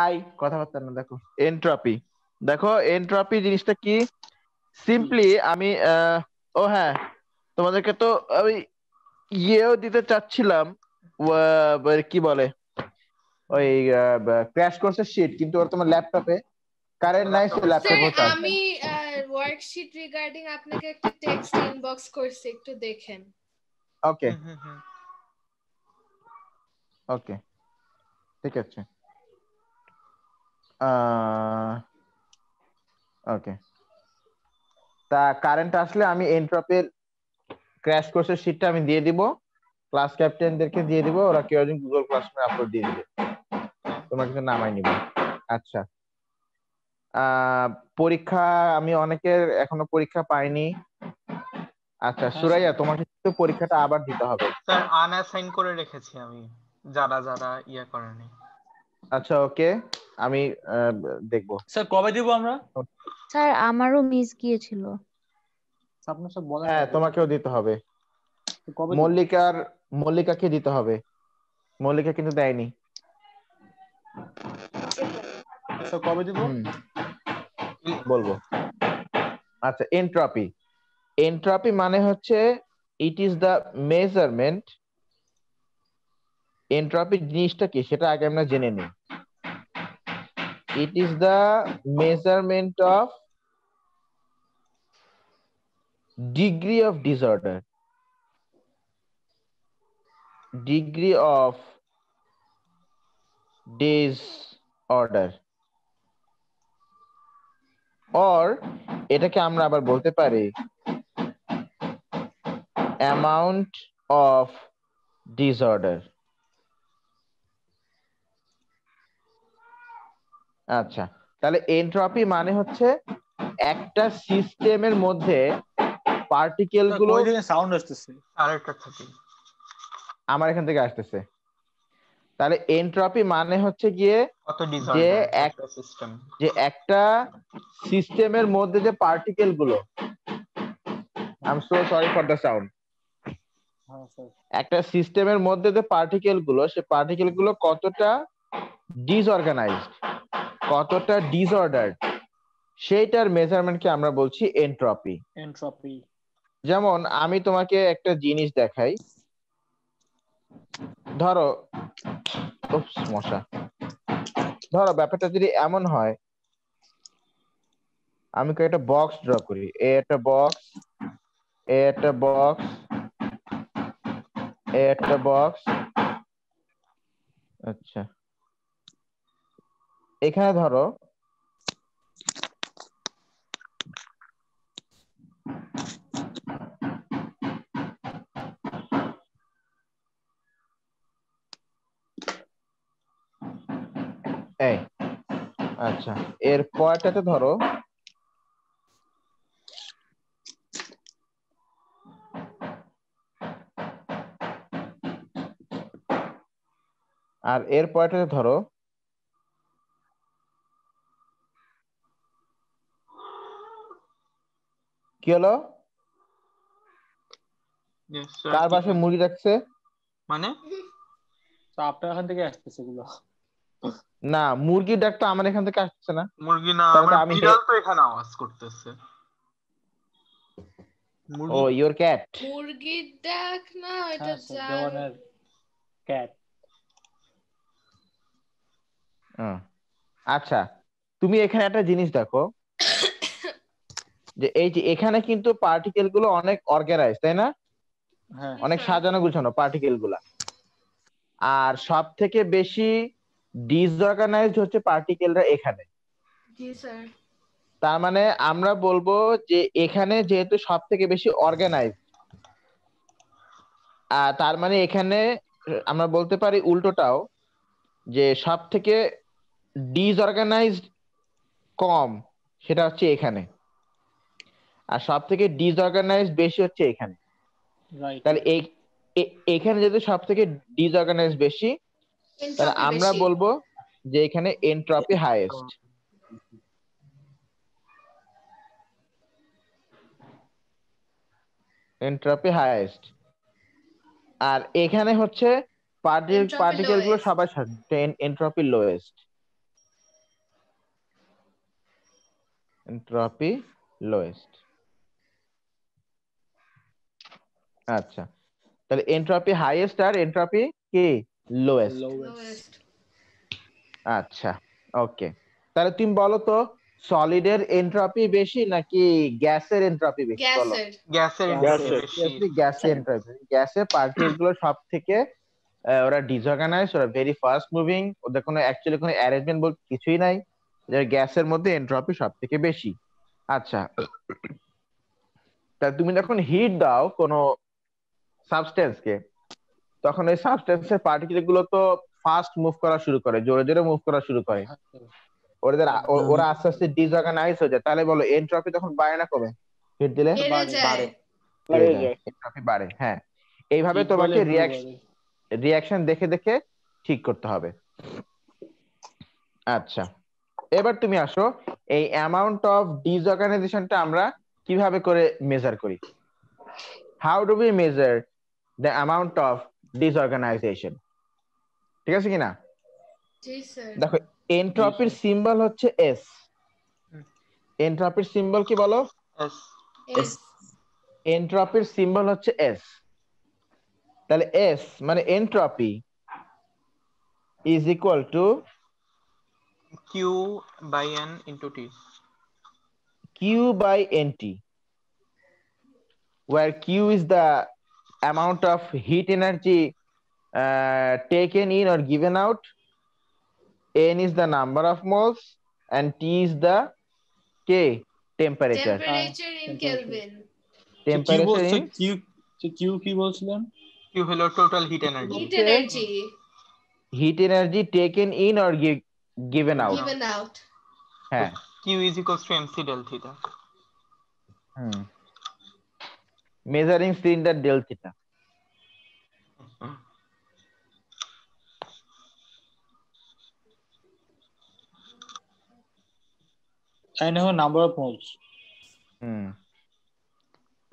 I কথাবার্তা না, দেখো এনট্রপি। দেখো এনট্রপি জিনিসটা কি, সিম্পলি আমি ও হ্যাঁ, তোমাদেরকে তো আমি ইয়েও দিতে চাচ্ছিলাম, কি বলে ওই ক্র্যাশ কোর্সের শীট, কিন্তু ওর তোমার ল্যাপটপে কারেন্ট নাই, সে স্যার ল্যাপটপও চার্জ নাই। আমি ওয়ার্কশিট রিগার্ডিং আপনাকে একটা টেক্সট ইনবক্স করছি, একটু দেখেন। ওকে ওকে ঠিক আছে। ওকে, তা কারেন্ট আসলে আমি এনট্রপির ক্র্যাশ কোর্সের শীটটা আমি দিয়ে দিব, ক্লাস ক্যাপ্টেনদেরকে দিয়ে দিব, ওরা কেউ একজন গুগল ক্লাসরুমে আপলোড দিয়ে দিবে, তোমরা কিন্তু নামাই নিবে। আচ্ছা, পরীক্ষা আমি অনেকের এখনো পরীক্ষা পাইনি। আচ্ছা সুরাইয়া, তোমাকে কিন্তু পরীক্ষাটা আবার দিতে হবে। স্যার আনঅ্যাসাইন করে রেখেছি আমি, যারা যারা ইয়া করেনি। আচ্ছা ওকে, আমি দেখবো। স্যার কবে দিব আমরা? স্যার আমারও মিস গিয়েছিল। আপনার সব বলেন। হ্যাঁ তোমাকেও দিতে হবে, মল্লিকাকে দিতে হবে, মল্লিকা কিন্তু দেয়নি। স্যার কবে দিব বলবো। আচ্ছা, এনট্রপি, এনট্রপি মানে হচ্ছে it is the measurement. Entropy জিনিসটা কি সেটা আগে আমরা জেনে নিই। It is the measurement of degree of disorder, degree of disorder, or এটাকে আমরা আবার বলতে পারি অ্যামাউন্ট অফ ডিসঅর্ডার। আচ্ছা, তাহলে এনট্রপি মানে হচ্ছে একটা সিস্টেমের মধ্যে পার্টিকেল গুলো, সাউন্ড আসতেছে আরেকটা থাকে, আমার এখান থেকে আসতেছে। তাহলে এনট্রপি মানে হচ্ছে গিয়ে কত যে ডিসঅর্ডার একটা সিস্টেম, যে একটা সিস্টেমের মধ্যে যে পার্টিকেল গুলো, I am so sorry for the sound, একটা সিস্টেমের মধ্যে যে পার্টিকেল গুলো, সে পার্টিকেল গুলো কতটা ডিসঅর্গানাইজড, কতটা ডিসঅর্ডার, সেইটার মেজারমেন্টকে আমরা বলছি এনট্রপি। এনট্রপি। যেমন আমি তোমাকে একটা জিনিস দেখাই, ধরো মশা, ধরো ব্যাপারটা যদি এমন হয়, আমি একটা বক্স ড্র করি, এ একটা বক্স, এ একটা বক্স, এ একটা বক্স। আচ্ছা, এখানে ধরো এই, আচ্ছা এর পরটাতে ধরো আর এর পরটাতে ধরো কি হলো, কার বাসায় মুরগি রাখছে? মানে আপনার এখান থেকে আসতেছে এগুলো। না, মুরগির ডাকটা আমার এখান থেকে আসছে না। মুরগি না, আমার বিড়াল তো এখানে আওয়াজ করতেছে। ও ইওর ক্যাট, মুরগির ডাক না, এটা দেওয়ানের ক্যাট। আচ্ছা তুমি এখানে একটা জিনিস দেখো, যে এই যে এখানে কিন্তু পার্টিকেল গুলো অনেক অর্গানাইজ, তাই না? অনেক সাজানো গুছানো পার্টিকেল গুলা, আর সব থেকে বেশি ডিসঅর্গানাইজড হচ্ছে পার্টিকেলরা এখানে। জি স্যার। তার মানে আমরা বলবো যে এখানে যেহেতু সব থেকে বেশি অর্গানাইজ, তার মানে এখানে আমরা বলতে পারি উল্টোটাও, যে সব থেকে ডিসঅর্গানাইজড কম, সেটা হচ্ছে এখানে, আর সব থেকে ডিসঅর্গানাইজড বেশি হচ্ছে এখানে। তাহলে এখানে যেহেতু সব থেকে ডিসঅর্গানাইজ বেশি, তাহলে আমরা বলবো যে এখানে এনট্রপি হাইয়েস্ট। Entropy highest. আর এখানে হচ্ছে পার্টিকেল গুলো সবার সাথে এনট্রপি লোয়েস্ট। Entropy lowest. আচ্ছা, তাহলে এন্ট্রপি হাইয়েস্ট আর এন্ট্রপি কি লোয়েস্ট। লোয়েস্ট। আচ্ছা, ওকে। তাহলে তুমি বলো তো সলিডের এন্ট্রপি বেশি নাকি গ্যাসের এন্ট্রপি বেশি, বলো। গ্যাসের। গ্যাসের গ্যাসের। বেশি। গ্যাসের এন্ট্রপি, গ্যাসের পার্টিকেল গুলো সব থেকে ওরা ডিসঅর্গানাইজ, ওরা ভেরি ফাস্ট মুভিং, ওদের কোনো অ্যাকচুয়ালি কোনো অ্যারেঞ্জমেন্ট বলতে কিছুই নাই। গ্যাসের মধ্যে এন্ট্রপি সব থেকে বেশি। আচ্ছা, তা তুমি যখন হিট দাও কোনো সাবস্টেন্সকে, তখন ওই সাবস্টেন্সের পার্টিকেল গুলো তো ফাস্ট মুভ করা শুরু করে, জোরে জোরে মুভ করা শুরু করে। ওরা আস্তে আস্তে ডিসঅর্গানাইজ হয়ে যায়। তাহলে বলো এন্ট্রপি তখন বাড়ে না কমে হিট দিলে? বেড়ে যায়। বেড়ে যায়, এন্ট্রপি বাড়ে। হ্যাঁ, এইভাবে তোমাকে রিয়াকশন দেখে দেখে ঠিক করতে হবে। আচ্ছা, এবার তুমি আসো, এই অ্যামাউন্ট অফ ডিসঅর্গানাইজেশনটা আমরা কিভাবে করে মেজার করি? How do we measure the amount of disorganization? ঠিক আছে কিনা? জি স্যার। দেখো, এন্ট্রপির সিম্বল হচ্ছে এস। এন্ট্রপির সিম্বল কি বলো? এস। এন্ট্রপির সিম্বল হচ্ছে এস। তাহলে এস মানে entropy is equal to Q by N into T. Q by NT, where Q is the amount of heat energy taken in or given out, N is the number of moles, and T is the temperature. Temperature in kelvin. Temperature in Q কি বলছিলেন? Q হলো total heat energy. Heat energy heat energy taken in or given out. Given out. হ্যাঁ, Q is equals to MC del theta. measuring cylinder del theta. N হলো number of moles.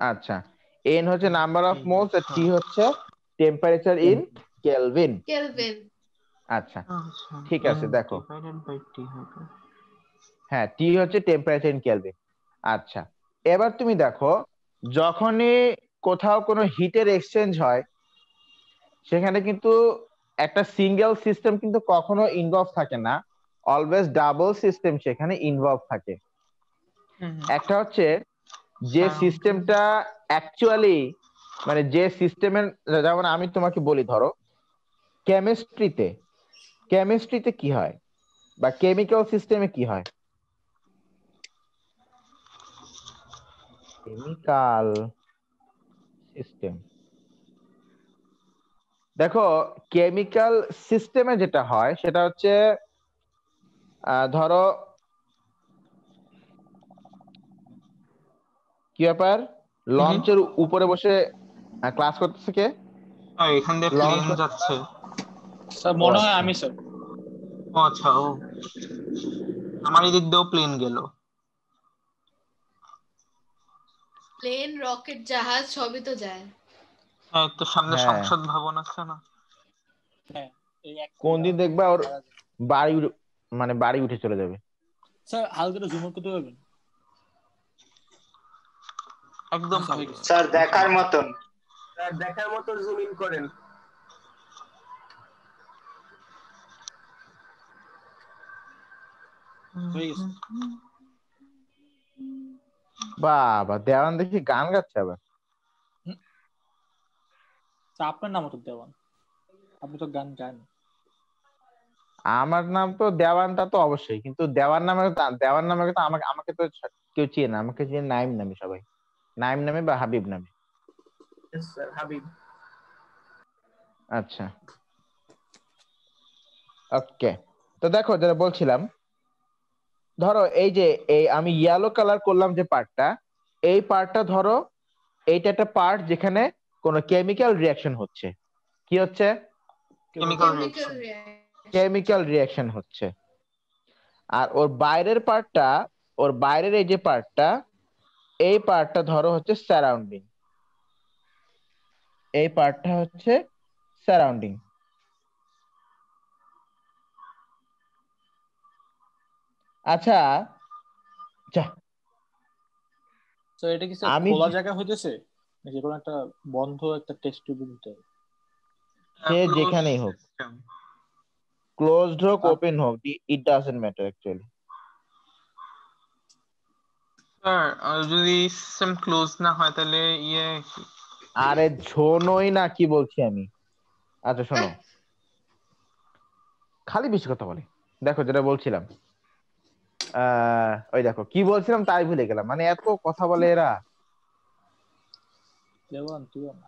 আচ্ছা, N হচ্ছে number of moles আর T হচ্ছে temperature in kelvin. Kelvin. আচ্ছা, ঠিক আছে। দেখো, ডিভাইডেড বাই টি হবে। হ্যাঁ, টি হচ্ছে টেম্পারেচার ইন কেলভিন। আচ্ছা, এবার তুমি দেখো, যখনই কোথাও কোনো হিটের এক্সচেঞ্জ হয়, সেখানে কিন্তু একটা সিঙ্গেল সিস্টেম কিন্তু কখনো ইনভলভ থাকে না, অলওয়েজ ডাবল সিস্টেম সেখানে ইনভলভ থাকে। একটা হচ্ছে যে সিস্টেমটা অ্যাকচুয়ালি মানে যে সিস্টেমের, যেমন আমি তোমাকে বলি, ধরো কেমিস্ট্রিতে কি হয় বা কেমিক্যাল সিস্টেমে কি হয়? কেমিক্যাল সিস্টেম, দেখো কেমিক্যাল সিস্টেমে যেটা হয় সেটা হচ্ছে ধরো কি ব্যাপার, লঞ্চের উপরে বসে ক্লাস করতেছে কে? এখান দিয়ে প্লেন যাচ্ছে। স্যার মনে হয় আমি স্যার। ও আচ্ছা, ও আমার এদিক দিয়েও প্লেন গেল। প্লেন, রকেট, জাহাজ সবই তো যায়। হ্যাঁ, তো সামনে হ্যাঁ। সংসদ ভবন আছে না? হ্যাঁ, এই এক কোন দিন দেখবা ওর বাড়ি উঠে চলে যাবে। স্যার হালকা জুম করতে পারবেন? একদম স্যার দেখার মতন জুম ইন করেন। হয়ে গেছে। বাবা, দেওয়ান দেখি গান গাচ্ছে আবার। স্যার আপনার নাম তো দেওয়ান, আপনি তো গান গান। আমার নাম তো দেওয়ান, তা তো অবশ্যই, কিন্তু দেওয়ান নামে তো আমাকে তো কেউ চেনে না, আমাকে চেনে নাইম নামে সবাই, নাইম নামে বা হাবিব নামে। স্যার হাবিব। আচ্ছা, ওকে। তো দেখো, যেটা বলছিলাম, ধরো এই আমি ইয়েলো কালার করলাম যে পার্টটা, এই পার্টটা ধরো এইটা একটা পার্ট যেখানে কোনো কেমিক্যাল রিয়াকশন হচ্ছে। কি হচ্ছে? কেমিক্যাল রিয়াকশন হচ্ছে। আর ওর বাইরের এই যে পার্টটা, এই পার্টটা ধরো হচ্ছে সারাউন্ডিং। এই পার্টটা হচ্ছে সারাউন্ডিং। আচ্ছা, তো এটা কি স্যার আমি খোলা জায়গা হইতেছে নাকি কোনো একটা বন্ধ একটা টেস্ট টিউবের ভিতরে? সে যেখানেই হোক, ক্লোজড হোক আর ওপেন হোক, it doesn't matter actually. Sir যদি সিস্টেম ক্লোজ না হয় তাহলে আরে শোনোই না কি বলছি আমি। আচ্ছা শোনো, খালি বেশি কথা বলে। দেখো যেটা বলছিলাম, ওই দেখো কি বলছিলাম তাই ভুলে গেলাম, মানে এত কথা বলে এরা। দেওয়ান তুইও না।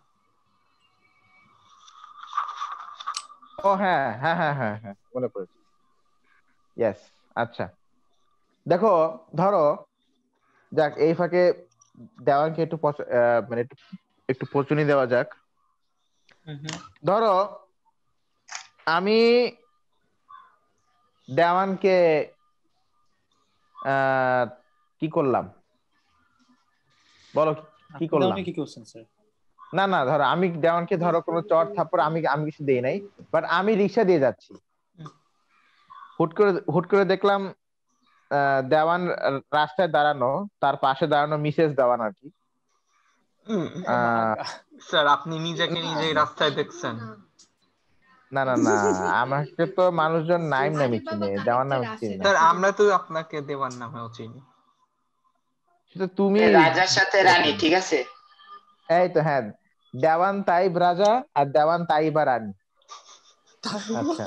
ও হ্যাঁ হ্যাঁ হ্যাঁ হ্যাঁ হ্যাঁ, মনে পড়েছে। ইয়েস। আচ্ছা দেখো, ধরো যাক এই ফাঁকে দেওয়ানকে একটু মানে একটু একটু পচুনি দেওয়া যাক। ধরো আমি দেওয়ানকে আহ কি করলাম, বলো কি আপনি করলাম? দেওয়ানে কি করছেন স্যার? না না, ধরো আমি দেওয়ানকে, ধরো কোনো চট থাপ্পড় আমি আমি কিছু দেই নাই, বাট আমি রিক্সা দিয়ে যাচ্ছি, হুট করে দেখলাম দেওয়ান রাস্তায় দাঁড়ানো, তার পাশে দাঁড়ানো মিসেস দেওয়ান আর কি। স্যার আপনি নিজেকে নিজেই রাস্তায় দেখছেন? না না না, আমাকে তো মানুষজন নাইম নামে চিনে, দেওয়ান নামে চিনি না। স্যার আমরা তো আপনাকে দেওয়ার নামেও চিনি। সেটা তুমি রাজার সাথে রানী, ঠিক আছে? এই তো হ্যাঁ, দেওয়ান তাইব রাজা আর দেওয়ান তাইবা রানী। আচ্ছা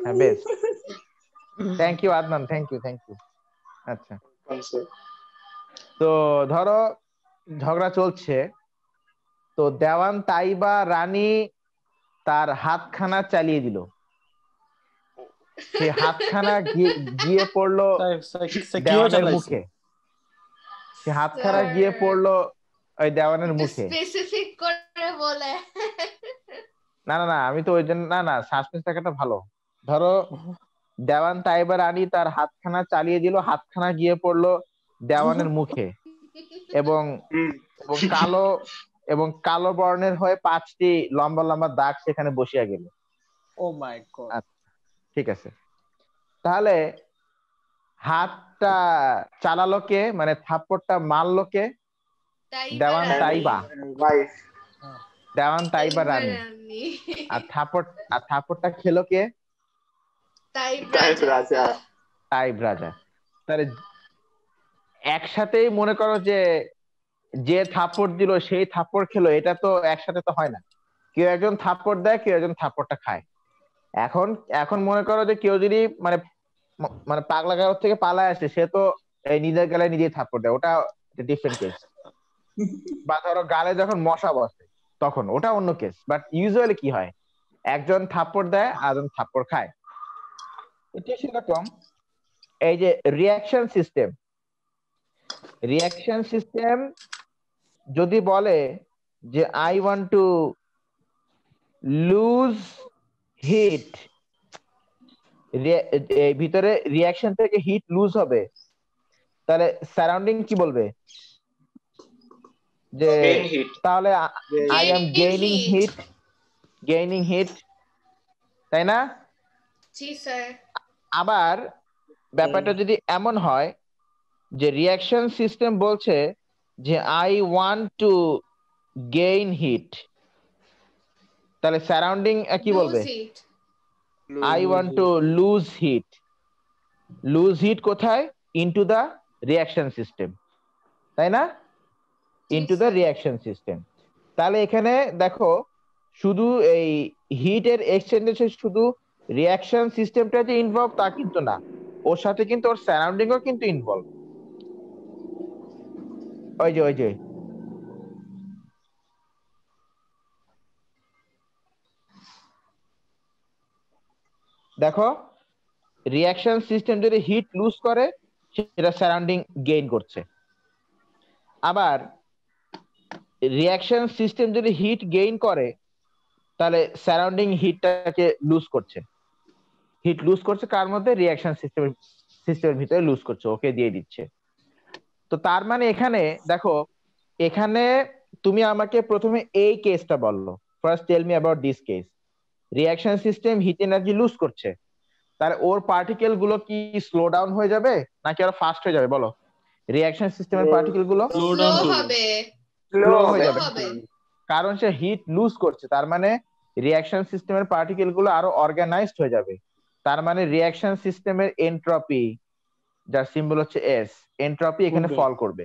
হ্যাঁ, বেশ, thank you Adnan, thank you thank you. আচ্ছা তো ধরো ঝগড়া চলছে, তো দেওয়ান তাইবা রানী তার হাতখানা চালিয়ে দিল, সে হাতখানা গিয়ে পড়লো স্যার কিভাবে দেওয়ানের চালাইছে? মুখে, সে হাতখানা গিয়ে পড়লো ওই দেওয়ানের মুখে। স্পেসিফিক করে বলে। না না না, আমি তো ওই জন্য, না না, সাসপেন্স থাকাটা ভালো। ধরো দেওয়ান তাইবা রানী তার হাতখানা চালিয়ে দিল, হাতখানা গিয়ে পড়লো দেওয়ানের মুখে, এবং এবং কালো এবং কালো বর্ণের হয়ে 5টি লম্বা লম্বা দাগ সেখানে বসিয়া গেল। ও মাই গড। আচ্ছা ঠিক আছে, তাহলে হাতটা চালালো কে, মানে থাপ্পড়টা মারলো কে? দেওয়ান তাইবা, দেওয়ান তাইবা রানী। আর থাপ্পড়টা খেলো কে? তাইব রাজা। তাহলে একসাথেই মনে করো যে যে থাপ্পড় দিল সেই থাপ্পড় খেলো, এটা তো একসাথে তো হয় না, কেউ একজন থাপ্পড় দেয়, কেউ একজন থাপ্পড়টা খায়। এখন এখন মনে করো যে কেউ যদি মানে মানে পাগলা গারদ থেকে পালায় আসে, সে তো এই নিজের গালে নিজেই থাপ্পড় দেয়, ওটা ডিফারেন্ট কেস। বা ধরো গালে যখন মশা বসে তখন ওটা অন্য কেস, বাট ইউজুয়ালি কি হয়, একজন থাপ্পড় দেয় আর একজন থাপ্পড় খায়। এটা সেরকম এই যে রিয়াকশন সিস্টেম যদি বলে যে I want to lose heat, ভিতরে রিয়াকশন থেকে হিট লুজ হবে, তাহলে সারাউন্ডিং কি বলবে? যে তাহলে আই এম গেইনিং হিট, তাই না? জি স্যার। আবার ব্যাপারটা যদি এমন হয় যে রিয়াকশন সিস্টেম বলছে যে I want to gain heat, তাহলে সারাউন্ডিং কি বলবে? I want to lose heat. Lose heat কোথায়? ইনটু দ্য রিয়াকশন সিস্টেম, তাই না? Into the reaction system. তাহলে এখানে দেখো শুধু এই হিটের এক্সচেঞ্জে শুধু রিয়াকশন সিস্টেমটা যে ইনভলভ তা কিন্তু না, ওর সাথে কিন্তু ওর সারাউন্ডিংও কিন্তু ইনভলভ। ওই যে দেখো, রিয়াকশন সিস্টেম যদি হিট লুজ করে সেটা সারাউন্ডিং গেইন করছে, আবার রিয়াকশন সিস্টেম যদি হিট গেইন করে তাহলে সারাউন্ডিং হিটটাকে লুজ করছে। হিট লুজ করছে কার মধ্যে? রিয়াকশন সিস্টেমের ভিতরে লুজ করছে, ওকে দিয়ে দিচ্ছে। তো তার মানে এখানে দেখো, এখানে তুমি আমাকে প্রথমে এই কেসটা বললো, first tell me about this case. Reaction system heat energy lose করছে, তাহলে ওর পার্টিকেল গুলো কি স্লো ডাউন হয়ে যাবে নাকি আরো ফাস্ট হয়ে যাবে বলো? রিঅ্যাকশন সিস্টেমের পার্টিকেল গুলো স্লো স্লো ডাউন করবে। হবে স্লো হয়ে স্লো যাবে, হবে কারণ সে হিট লুজ করছে। তার মানে রিঅ্যাকশন সিস্টেমের পার্টিকেল গুলো আরো অর্গানাইজড হয়ে যাবে। তার মানে রিঅ্যাকশন সিস্টেমের এনট্রপি, যার সিম্বল হচ্ছে এস, এনট্রপি এখানে কমবে। ফল করবে।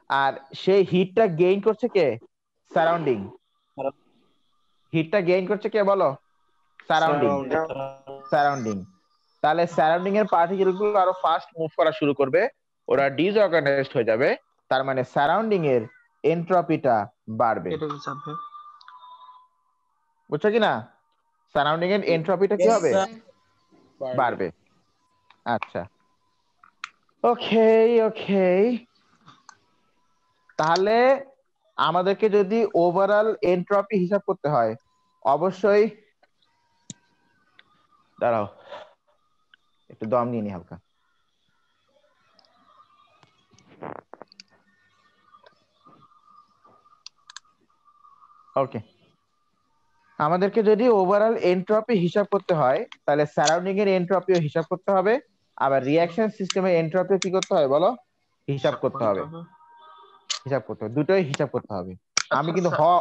আর সেই হিটটা গেইন করছে কে? সারাউন্ডিং। হিটটা গেইন করছে কে বলো? সারাউন্ডিং। সারাউন্ডিং। তাহলে সারাউন্ডিং এর পার্টিকেল গুলো আরো ফাস্ট মুভ করা শুরু করবে, ওরা ডিসঅর্গানাইজড হয়ে যাবে। তার মানে সারাউন্ডিং এর এনট্রপিটা বাড়বে। এটা কি চাপবে? বুঝছো কিনা? সারাউন্ডিং এর এনট্রপিটা কি হবে? বাড়বে। আচ্ছা, ওকে ওকে। তাহলে আমাদেরকে যদি ওভারঅল এনট্রপি হিসাব করতে হয়, অবশ্যই দাঁড়াও একটু দম নিয়ে নি হালকা। ওকে, আমাদেরকে যদি ওভারঅল এনট্রপি হিসাব করতে হয়, তাহলে সারাউন্ডিং এর এনট্রপিও হিসাব করতে হবে, আবার রিঅ্যাকশন সিস্টেমের এনট্রপিও কি করতে হবে বলো? হিসাব করতে হবে। হিসাব করতে হবে, দুটোই হিসাব করতে হবে। আমি আচ্ছা কিন্তু স্যার,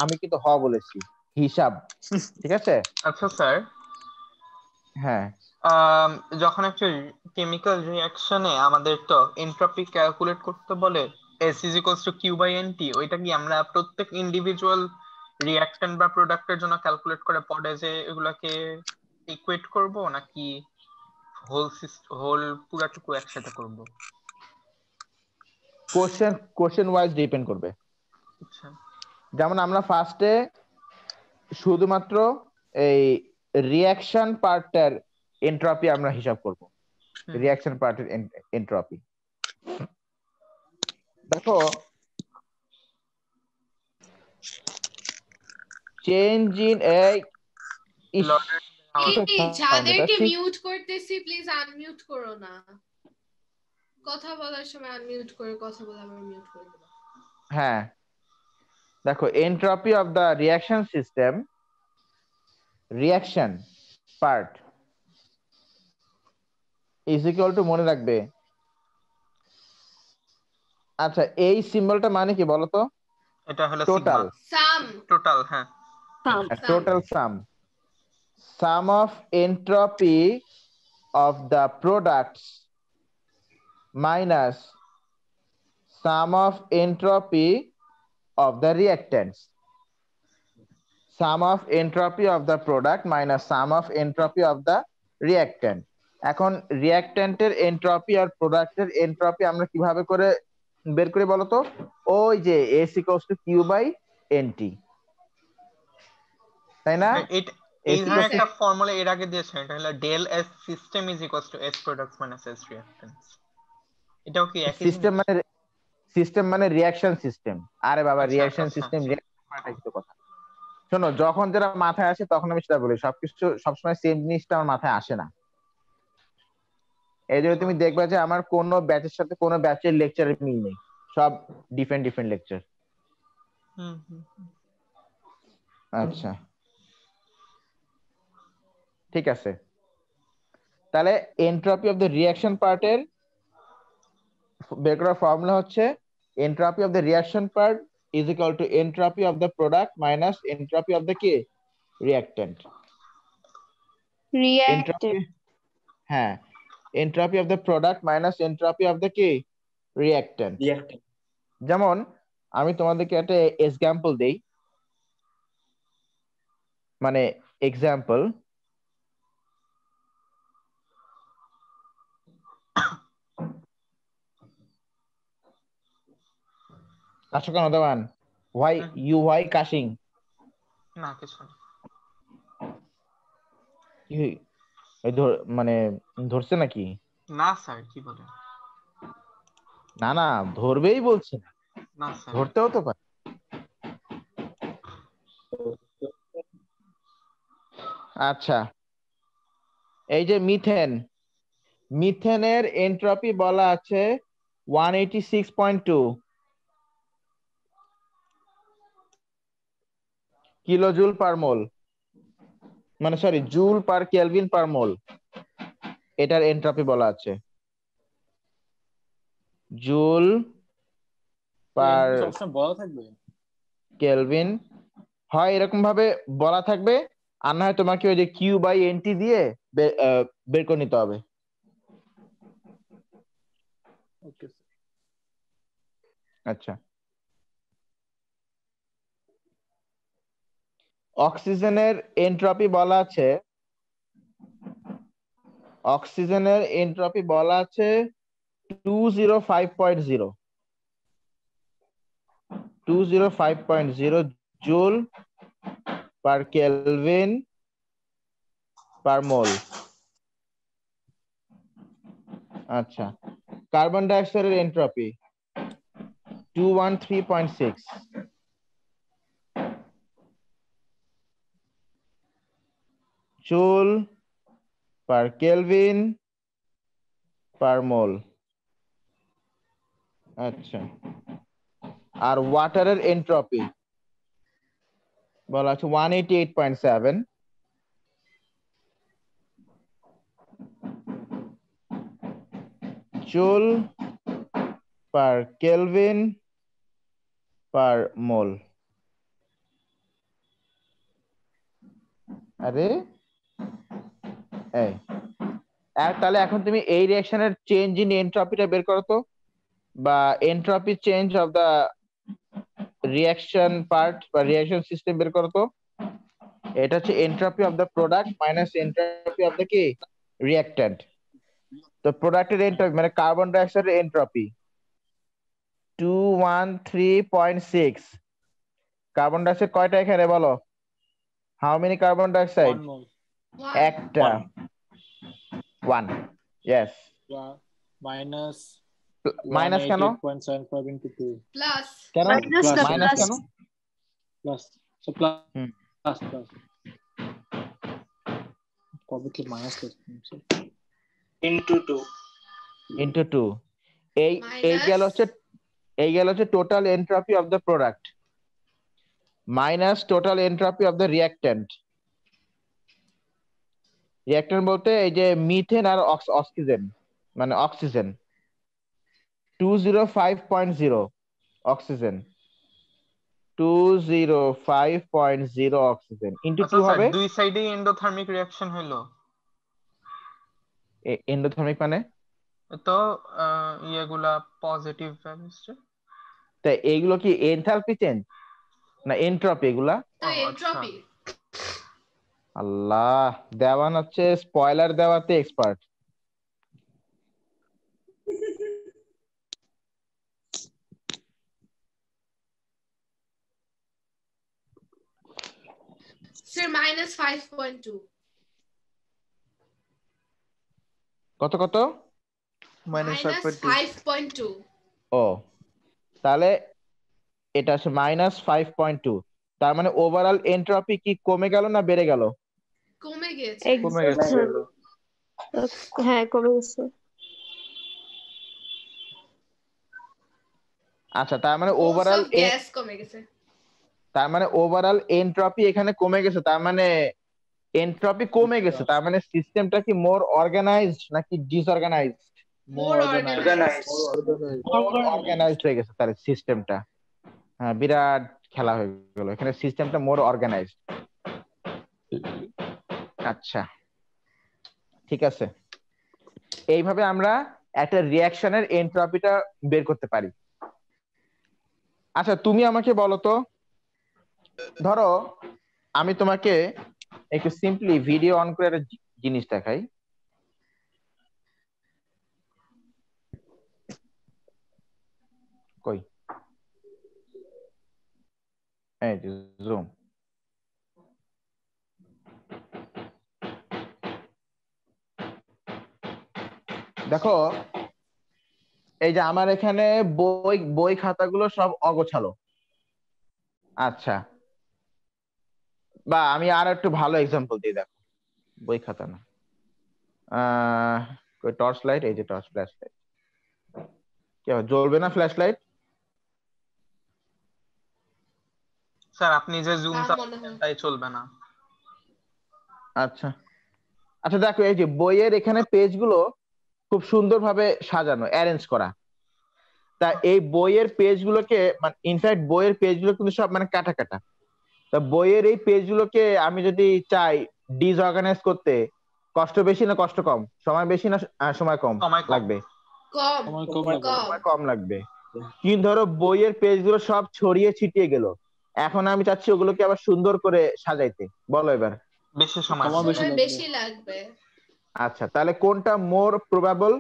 আমি কিন্তু বলেছি, হিসাব। ঠিক আছে? আচ্ছা স্যার, হ্যাঁ, যখন একটা কেমিক্যাল রিঅ্যাকশনে আমাদের তো এনট্রপি ক্যালকুলেট করতে বলে S is equals to Q by NT, ওইটা কি আমরা প্রত্যেক ইন্ডিভিজুয়াল রিঅ্যাকট্যান্ট বা প্রোডাক্টের জন্য ক্যালকুলেট করে পরে যে এগুলাকে ইকুয়েট করব, নাকি হোল পুরাটুকু একসাথে করব? কোশ্চেন ওয়াইজ ডিপেন্ড করবে। আচ্ছা, যেমন আমরা ফার্স্টে শুধুমাত্র এই রিঅ্যাকশন পার্টটার এনট্রপি আমরা হিসাব করব। রিঅ্যাকশন পার্টের এনট্রপি দেখো, চেঞ্জ ইন এই যাদেরকে মিউট করতেছি প্লিজ আনমিউট করো না, কথা বলার সময় আনমিউট করে কথা বলা আবার মিউট করে দেবা। হ্যাঁ, দেখো, entropy of the reaction system, reaction part is equal two, মনে রাখবে। আচ্ছা, এই সিম্বলটা মানে কি বলতো? এটা হলো টোটাল সিগমা। সাম টোটাল, হ্যাঁ। Total some of entropy of the products minus sum of entropy of the reactants. Sum of entropy of the product minus sum of entropy of the reactant. এখন রিঅ্যাকট্যান্টের entropy আর প্রোডাক্টের entropy আমরা কিভাবে করে বের করি বলতো? ওই যে S equals to Q by NT, তাই না? এই ধরনের একটা ফর্মুলা এর আগে দিয়েছেন, এটা হলো del S system is equals to S products minus S reactants. এটাও কি একই জিনিস? সিস্টেম মানে রিঅ্যাকশন সিস্টেম। আরে বাবা, আচ্ছা, রিঅ্যাকশন আচ্ছা, সিস্টেম আচ্ছা। রিঅ্যাকশন কথা। শোনো, যখন যেটা মাথায় আসে তখন আমি সেটা বলি, সবকিছু সবসময় সেম জিনিসটা আমার মাথায় আসে না। এই জন্য তুমি দেখবে যে আমার কোনো ব্যাচের সাথে কোনো ব্যাচের লেকচারের মিল নেই, সব ডিফারেন্ট ডিফারেন্ট লেকচার। আচ্ছা, ঠিক আছে। তাহলে এনট্রপি অফ দ্য রিঅ্যাকশন পার্টের বের করার ফর্মুলা হচ্ছে entropy of the reaction part is equal two entropy of the product minus entropy of the কি? রিঅ্যাকট্যান্ট। এনট্রপি, হ্যাঁ, entropy of the product minus entropy of the কি? Reactant. যেমন আমি তোমাদেরকে একটা এক্সাম্পল দেই, মানে এক্সাম্পল। কাশো কেন দেওয়ান? হোয়াই কাশিং? না, কিছু না। মানে ধরছে নাকি? না স্যার, কি বলে? না না, ধরবেই বলছে না, না স্যার, ধরতেও তো পারে। আচ্ছা, এই যে মিথেনের এনট্রপি বলা আছে 186.2 কিলোজুল পার মোল, মানে sorry, joule per kelvin per mole, এটার এনট্রপি বলা আছে। জুল পার সবসময় বলা থাকবে। কেলভিন, হয় এরকম ভাবে বলা থাকবে, আর না হয় তোমাকে ওই যে কিউ বাই এনটি দিয়ে বের করে নিতে হবে। ওকে আচ্ছা, অক্সিজেনের এনট্রপি বলা আছে, অক্সিজেনের এনট্রপি বলা আছে 205.0 joule per kelvin per mole. আচ্ছা, কার্বন ডাইঅক্সাইডের entropy 213.6 joule per kelvin per mole. আচ্ছা, আর ওয়াটারের এনট্রপি বলা আছে 188.7 জুল পার কেলভিন পার মোল। আরে এই তাহলে এখন তুমি এই রিঅ্যাকশনের চেঞ্জ ইন এনট্রপিটা বের করো তো, বা entropy change of the reaction part বা রিঅ্যাকশন সিস্টেম বের করো তো। এটা হচ্ছে entropy of the product minus entropy of the কি রিঅ্যাক্ট্যান্ট। তো প্রোডাক্টের এনট্রপি মানে কার্বন ডাইঅক্সাইডের এনট্রপি 213.6। কার্বন ডাইঅক্সাইড কয়টা এখানে বলো? How many carbon dioxide? 1 mole একটা, 1। ইয়েস। মাইনাস মাইনাস কেন? 188.75 into 2 প্লাস কেন Minus the মাইনাস plus. কেন? plus so plus হুম। plus probably minus into 2 into 2। এই মাইনাস এই গেল হচ্ছে total entropy of the product minus total entropy of the reactant. Reactant বলতে এই যে মিথেন আর অক্সিজেন, মানে oxygen 205.0 oxygen 205.0 oxygen into 2 sir হবে দুই সাইডেই এন্ডোথার্মিক রিঅ্যাকশন হলো, এন্ডোথার্মিক মানে তো ইয়েগুলা পজিটিভ ভ্যালুস। তাই এইগুলো কি এনথালপি চেঞ্জ না এনট্রপি এগুলা? তো আচ্ছা। এনট্রপি। আল্লাহ, দেওয়ান হচ্ছে স্পয়লার দেওয়াতে এক্সপার্ট। স্যার -5.2 কত কত? -5.2 ও, তাহলে এটা আছে -5.2। তার মানে ওভারঅল এনট্রপি কি কমে গেল না বেড়ে গেল? কমে গেছে। কমে গেছে। হ্যাঁ, কমে গেছে। আচ্ছা, তার মানে মোলস অফ গ্যাস কমে গেছে। ওভারঅল এনট্রপি এখানে কমে গেছে, তার মানে এনট্রপি কমে গেছে, তার মানে সিস্টেমটা কি মোর অর্গানাইজড নাকি ডিসঅর্গানাইজড? মোর অর্গানাইজড। অর্গানাইজড হয়ে গেছে তার সিস্টেমটা। হ্যাঁ, বিরাট খেলা হয়ে গেল এখানে, সিস্টেমটা মোর অর্গানাইজড। আচ্ছা, ঠিক আছে, এইভাবে আমরা একটা রিঅ্যাকশনের এনট্রপিটা বের করতে পারি। আচ্ছা, তুমি আমাকে বলো তো, ধরো আমি তোমাকে একটু সিম্পলি ভিডিও অন করে একটা জিনিস দেখাই। কই, এই যে জুম। দেখো, এই যে আমার এখানে বই খাতাগুলো সব অগোছালো। আচ্ছা, বা আমি আর একটু ভালো এক্সাম্পল দিই, দেখো বই খাতা না, টর্চ লাইট, এই যে টর্চ ফ্ল্যাশ লাইট, কি জ্বলবে না ফ্ল্যাশ লাইট? স্যার আপনি যে জুম মনে হয় তাই চলবে না। আচ্ছা আচ্ছা, দেখো এই যে বইয়ের এখানে পেজগুলো খুব সুন্দরভাবে সাজানো, অ্যারেঞ্জ করা। তা এই বইয়ের পেজগুলোকে মানে ইনফ্যাক্ট বইয়ের পেজগুলো কিন্তু সব মানে কাটা কাটা। তা বইয়ের এই পেজগুলোকে আমি যদি চাই ডিসঅর্গানাইজ করতে, কষ্ট বেশি না কষ্ট কম, সময় বেশি না সময় কম সময় কম। লাগবে? কম সময় কম লাগবে। কম সময় কম লাগবে। কিন্তু ধরো বইয়ের পেজগুলো সব ছড়িয়ে ছিটিয়ে গেল, এখন আমি চাচ্ছি ওগুলোকে আবার সুন্দর করে সাজাইতে, বলো এবার। বেশি সময় সময় বেশি সময় লাগবে। বেশি লাগবে। আচ্ছা, তাহলে কোনটা মোর প্রবাবল?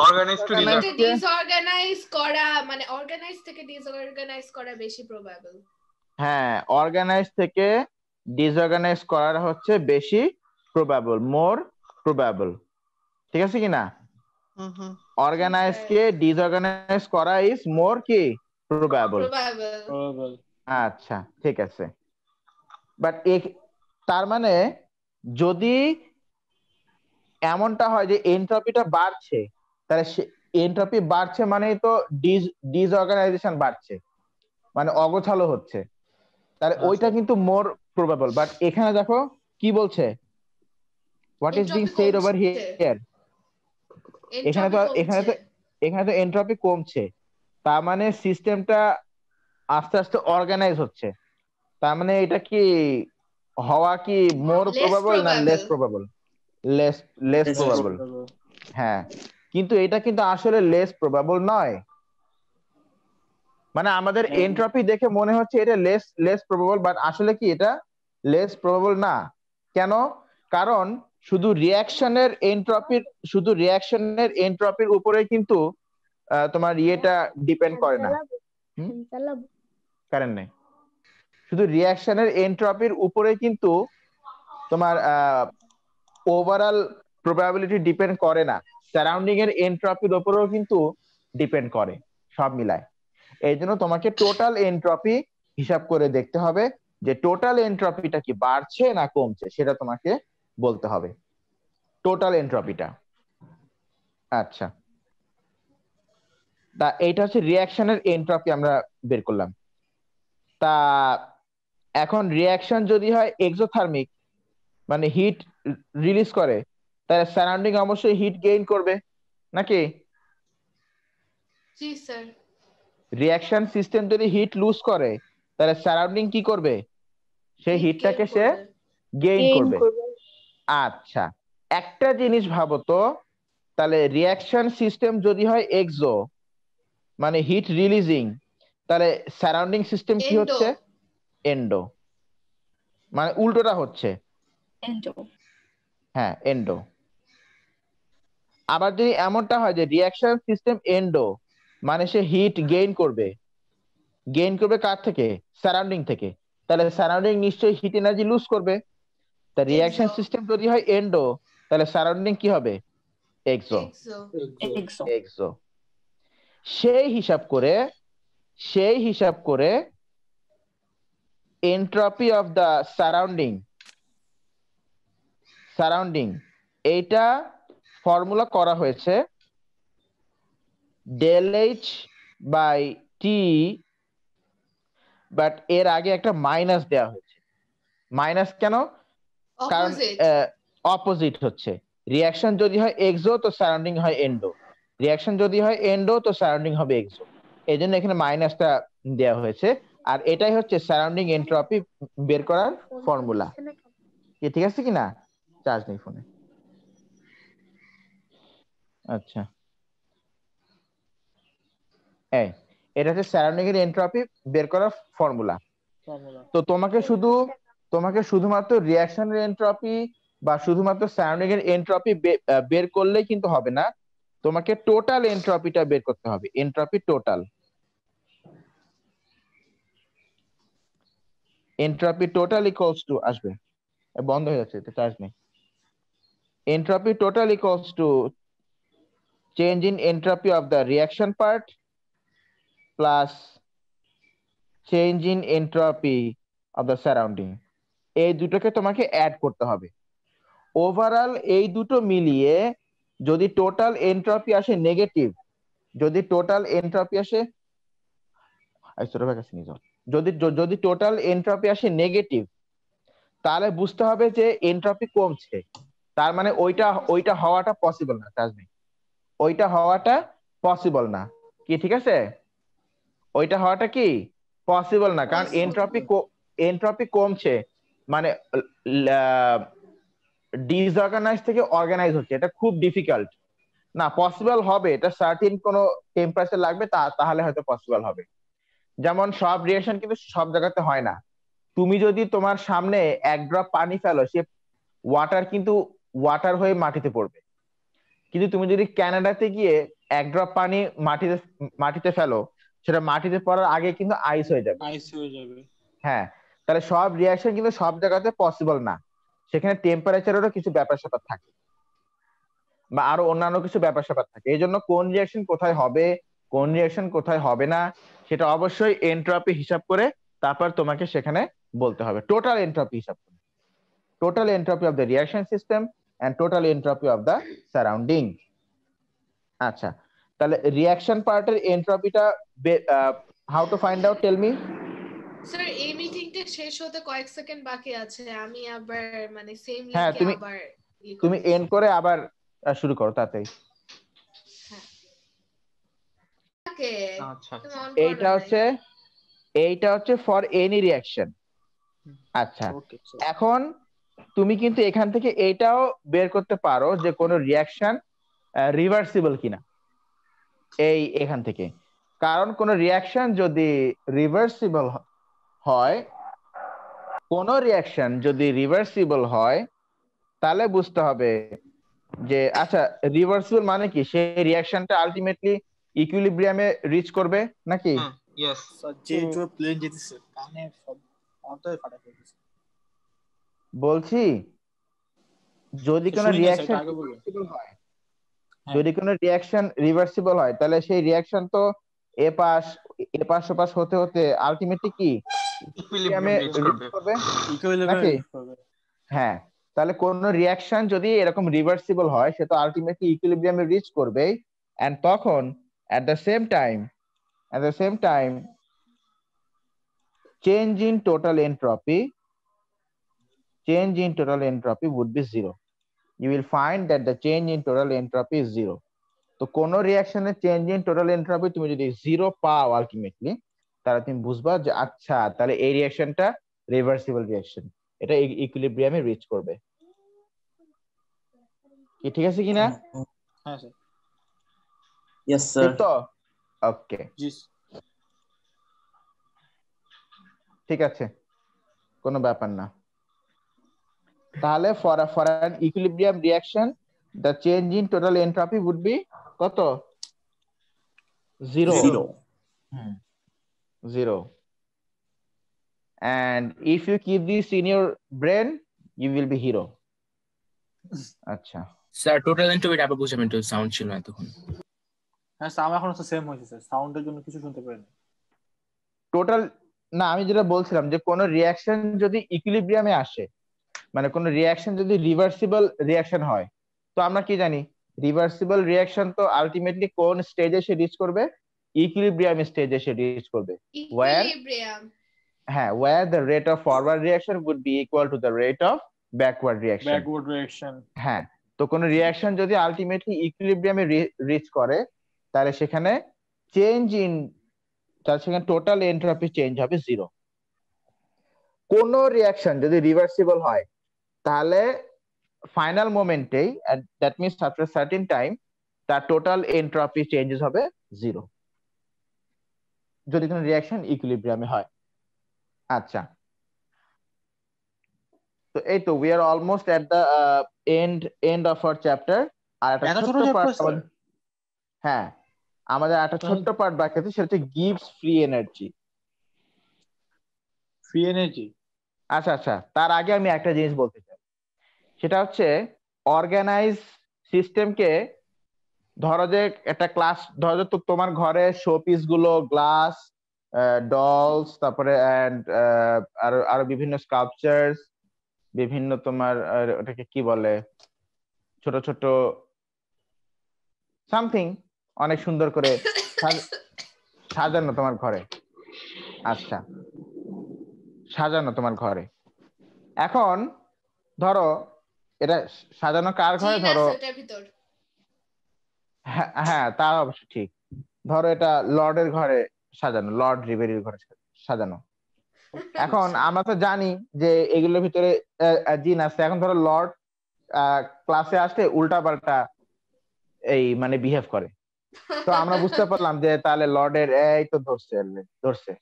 অর্গানাইজ টু এটা Organize- ডিসঅর্গানাইজ করা মানে অর্গানাইজ থেকে ডিসঅর্গানাইজ করা বেশি প্রবাবল। হ্যাঁ, অর্গানাইজ থেকে ডিসঅর্গানাইজ করাটা হচ্ছে বেশি প্রবাবল, মোর প্রবাবল। ঠিক আছে কি না? অর্গানাইজ কে ডিসঅর্গানাইজ করা ইজ মোর কি প্রবাবল। প্রবাবল। আচ্ছা ঠিক আছে। বাট তার মানে যদি এমনটা হয় যে এনট্রপিটা বাড়ছে, তাহলে এনট্রপি বাড়ছে মানেই তো ডিসঅর্গানাইজেশন বাড়ছে, মানে অগোছালো হচ্ছে, তাহলে ওইটা কিন্তু মোর প্রবাবল। বাট এখানে দেখো কি বলছে, what is being shed over here, এখানে তো এনট্রপি কমছে, তার মানে সিস্টেমটা আস্তে আস্তে অর্গানাইজ হচ্ছে। তার মানে এটা কি হওয়া কি মোর প্রবাবল না লেস প্রবাবল? Less probable. হ্যাঁ, কিন্তু এটা কিন্তু আসলে লেস প্রবাবল নয়। মানে আমাদের এনট্রপি দেখে মনে হচ্ছে এটা লেস প্রবাবল, বাট আসলে কি এটা লেস প্রবাবল না। কেন? কারণ শুধু রিঅ্যাকশনের এনট্রপির উপরে কিন্তু তোমার ইয়েটা ডিপেন্ড করে না। কারেন্ট নেই। শুধু রিঅ্যাকশনের এনট্রপির উপরে কিন্তু তোমার ওভারঅল প্রবাবিলিটি ডিপেন্ড করে না, সারাউন্ডিং এর এনট্রপির উপরেও কিন্তু ডিপেন্ড করে, সব মিলায়। এই জন্য তোমাকে টোটাল এনট্রপি হিসাব করে দেখতে হবে যে টোটাল এনট্রপিটা কি বাড়ছে না কমছে, সেটা তোমাকে বলতে হবে টোটাল এনট্রপিটা। আচ্ছা, তা এইটা হচ্ছে রিঅ্যাকশনের এনট্রপি আমরা বের করলাম। তা এখন রিঅ্যাকশন যদি হয় এক্সোথার্মিক, মানে হিট রিলিজ করে, তাহলে সারাউন্ডিং অবশ্যই হিট গেইন করবে নাকি? জি স্যার। রিঅ্যাকশন সিস্টেম যদি হিট লুজ করে, তাহলে সারাউন্ডিং কি করবে? সেই হিটটাকে সে গেইন করবে। আচ্ছা, একটা জিনিস ভাবো তো, তাহলে রিঅ্যাকশন সিস্টেম যদি হয় এক্সো মানে হিট রিলিজিং, তাহলে সারাউন্ডিং সিস্টেম কি হচ্ছে? এন্ডো, মানে উল্টোটা হচ্ছে। হ্যাঁ, এন্ডো। আবার যদি এমনটা হয় যে রিঅ্যাকশন সিস্টেম এন্ডো, মানে সে হিট গেইন করবে কার থেকে? সারাউন্ডিং থেকে, তাহলে সারাউন্ডিং নিশ্চয়ই হিট এনার্জি লুজ করবে। তা রিঅ্যাকশন সিস্টেম যদি হয় এন্ডো, তাহলে সারাউন্ডিং কি হবে? এক্সো। এক্সো। সেই হিসাব করে এন্ট্রপি অফ দা সারাউন্ডিং এইটা ফর্মুলা করা হয়েছে del H by T, but এর আগে একটা মাইনাস দেওয়া হয়েছে। মাইনাস কেন? কারণ অপোজিট হচ্ছে। রিঅ্যাকশন যদি হয় এক্সো তো সারাউন্ডিং হয় এন্ডো, রিঅ্যাকশন যদি হয় এন্ডো তো সারাউন্ডিং হবে এক্সো, এই জন্য এখানে মাইনাসটা দেওয়া হয়েছে। আর এটাই হচ্ছে সারাউন্ডিং এনট্রপি বের করার ফর্মুলা। ঠিক আছে কিনা? চার্জ নেই ফোনে। আচ্ছা, এটা হচ্ছে সারাউন্ডিং এর এনট্রপি বের করার ফর্মুলা। তো তোমাকে শুধুমাত্র রিঅ্যাকশনের এনট্রপি বা শুধুমাত্র সারাউন্ডিং এর এনট্রপি বের করলেই কিন্তু হবে না, তোমাকে টোটাল এনট্রপিটা বের করতে হবে। এনট্রপি টোটাল ইকুয়ালস টু আসবে, বন্ধ হয়ে যাচ্ছে, চার্জ নেই। Entropy total equals to change in entropy of the reaction part plus change in entropy of the surrounding. এই দুটোকে তোমাকে অ্যাড করতে হবে। ওভারঅল এই দুটো মিলিয়ে যদি টোটাল এনট্রপি আসে নেগেটিভ, যদি টোটাল এনট্রপি আসে নেগেটিভ, তাহলে বুঝতে হবে যে এনট্রপি কমছে। তার মানে ওইটা হওয়াটা পসিবল না, ওইটা হওয়াটা পসিবল না। কি ঠিক আছে? ওইটা হওয়াটা কি পসিবল না, কারণ এনট্রপি কমছে, মানে ডিসঅর্গানাইজ থেকে অর্গানাইজ হচ্ছে, এটা খুব ডিফিকাল্ট না। পসিবল হবে, এটা সার্টিন কোনো টেম্পারেচার লাগবে, তাহলে হয়তো পসিবল হবে। যেমন সব রিঅ্যাকশন কিন্তু সব জায়গাতে হয় না। তুমি যদি তোমার সামনে এক ড্রপ পানি ফেলো, সে ওয়াটার হয়ে মাটিতে পড়বে। কিন্তু তুমি যদি কানাডাতে গিয়ে এক ড্রপ পানি মাটিতে ফেলো, সেটা মাটিতে পড়ার আগে কিন্তু আইস হয়ে যাবে। আইস হয়ে যাবে। হ্যাঁ, তাহলে সব রিঅ্যাকশন কিন্তু সব জায়গাতে পসিবল না, সেখানে টেম্পারেচারেরও কিছু ব্যাপার স্যাপার থাকে, বা আরো অন্যান্য কিছু ব্যাপার স্যাপার থাকে। এই জন্য কোন রিঅ্যাকশন কোথায় হবে, কোন রিঅ্যাকশন কোথায় হবে না, সেটা অবশ্যই এনট্রপি হিসাব করে তারপর তোমাকে সেখানে বলতে হবে। টোটাল এনট্রপি হিসাব করে, total entropy of the reaction system and total entropy of the surrounding. আচ্ছা, তাহলে রিঅ্যাকশন পার্টের এনট্রপিটা how to find out, tell me. Sir এই মিটিংটা শেষ হতে কয়েক সেকেন্ড বাকি আছে, আমি আবার মানে সেম হ্যাঁ, লিংকে আবার তুমি এন্ড করে আবার শুরু করো তাড়াতাড়ি। আচ্ছা এইটা হচ্ছে ফর এনি রিঅ্যাকশন। আচ্ছা, ওকে স্যার। এখন তুমি কিন্তু এখান থেকে এইটাও বের করতে পারো যে কোন রিঅ্যাকশন রিভার্সিবল কিনা, এখান থেকে। কারণ কোন রিঅ্যাকশন যদি রিভার্সিবল হয়, কোন রিঅ্যাকশন যদি রিভার্সিবল হয়, তাহলে বুঝতে হবে যে আচ্ছা রিভার্সিবল মানে কি, সেই রিঅ্যাকশনটা আলটিমেটলি ইকুইলিব্রিয়ামে রিচ করবে নাকি? ইয়েস স্যার যে জোর প্লেন যেতেছে কানে সব অন্তরে ফাটা ফেলতেছে। বলছি যদি কোনো শুনি না স্যার, রিঅ্যাকশন আগে বলুন। রিভার্সিবল হয়, হ্যাঁ। যদি কোনো রিঅ্যাকশন রিভার্সিবল হয়, তাহলে সেই রিঅ্যাকশন তো এপাশ ওপাশ হতে হতে আলটিমেটলি কি ইকুইলিব্রিয়ামে রিচ করবে নাকি? হ্যাঁ, তাহলে কোন রিঅ্যাকশন যদি এরকম রিভার্সিবল হয়, সে তো আলটিমেটলি ইকুইলিব্রিয়ামে রিচ করবে, এন্ড তখন at the same time change in total entropy would be zero. You will find that the change in total entropy is zero. তো কোন রিঅ্যাকশনের চেঞ্জ ইন টোটাল এনট্রপি তুমি যদি জিরো পাও ultimately, তাহলে তুমি বুঝবা যে আচ্ছা তাহলে এই রিঅ্যাকশনটা রিভার্সিবল রিঅ্যাকশন, এটা ইকুইলিব্রিয়ামে রিচ করবে। কি ঠিক আছে কিনা? হ্যাঁ স্যার। Yes sir. ঠিক তো? ওকে, জি। ঠিক আছে, কোনো ব্যাপার না। তাহলে for an equilibrium reaction the change in total entropy would be কত? Zero. And if you keep this in your brain you will be hero. আচ্ছা স্যার টোটাল এন্ট্রপিটা আবার বুঝাবেন, তো সাউন্ড ছিল না তখন। হ্যাঁ স্যার, আমার এখন সেম হয়েছে স্যার, সাউন্ডের জন্য কিছু শুনতে পারিনি। টোটাল না, আমি যেটা বলছিলাম যে কোন রিঅ্যাকশন যদি ইকুইলিব্রিয়ামে আসে, মানে কোন রিঅ্যাকশন যদি রিভার্সিবল রিঅ্যাকশন হয়, তো আমরা কি জানি রিভার্সিবল রিঅ্যাকশন তো আলটিমেটলি কোন স্টেজে এসে রিচ করবে? ইকুইলিব্রিয়াম স্টেজে এসে রিচ করবে, where the rate of forward reaction would be equal to the rate of backward reaction. হ্যাঁ, তো কোন রিঅ্যাকশন যদি আলটিমেটলি ইকুইলিব্রিয়ামে রিচ করে, তাহলে সেখানে সেখানে টোটাল এনট্রপি চেঞ্জ হবে জিরো। কোন রিঅ্যাকশন যদি রিভার্সিবল হয়, তাহলে ফাইনাল মোমেন্টেই, that means after certain time, তার টোটাল এনট্রপি চেঞ্জেস হবে জিরো, যদি কোনো রিঅ্যাকশন ইকুইলিব্রিয়ামে হয়। আচ্ছা, তো এই তো we are almost at the end of our chapter. আর একটা ছোট্ট পার্ট, হ্যাঁ আমাদের একটা ছোট্ট পার্ট বাকি আছে, সেটা হচ্ছে গিভস ফ্রি এনার্জি। আচ্ছা, তার আগে আমি একটা জিনিস বলতে চাই, সেটা হচ্ছে অর্গানাইজ সিস্টেমকে, ধরো যে একটা ক্লাস, ধরো যে তোমার ঘরে শোপিস গুলো, গ্লাস, ডলস, তারপরে আরো বিভিন্ন স্কাল্পচার্স, বিভিন্ন তোমার ওটাকে কি বলে, ছোট ছোট সামথিং অনেক সুন্দর করে সাজানো তোমার ঘরে। আচ্ছা, সাজানো তোমার ঘরে। এখন ধরো এটা সাজানো কার ঘরে? ধরো হ্যাঁ, তা অবশ্য ঠিক। ধরো এটা লর্ডের ঘরে সাজানো, লর্ড রিবেরির ঘরে সাজানো। এখন আমরা তো জানি যে এগুলোর ভিতরে জিন আছে। এখন ধরো লর্ড ক্লাসে আসলে উল্টাপাল্টা এই মানে বিহেভ করে, তো আমরা বুঝতে পারলাম যে তাহলে লর্ডের এই তো ধরছে।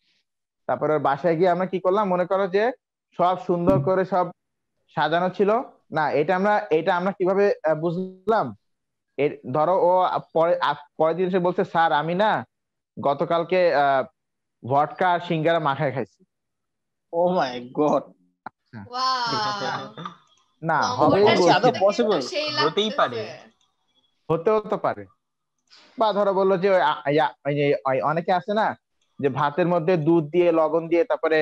তারপরে ওর বাসায় গিয়ে আমরা কি করলাম, মনে করো যে সব সুন্দর করে সব সাজানো ছিল না। এটা আমরা কিভাবে বুঝলাম, ধরো ও পরের দিন এসে বলছে স্যার আমি না গতকালকে ভডকা আর সিঙ্গারা মাখায় খাইছি। ও মাই গড, ওয়াও, না কম্বোটা হবেই শুনতে বলছি না, কিন্তু possible? সেই হতেই পারে। লাগতেছে। হতেও তো পারে। বা ধরো বললো যে ওই যে অনেকে আছে না যে ভাতের মধ্যে দুধ দিয়ে লবণ দিয়ে তারপরে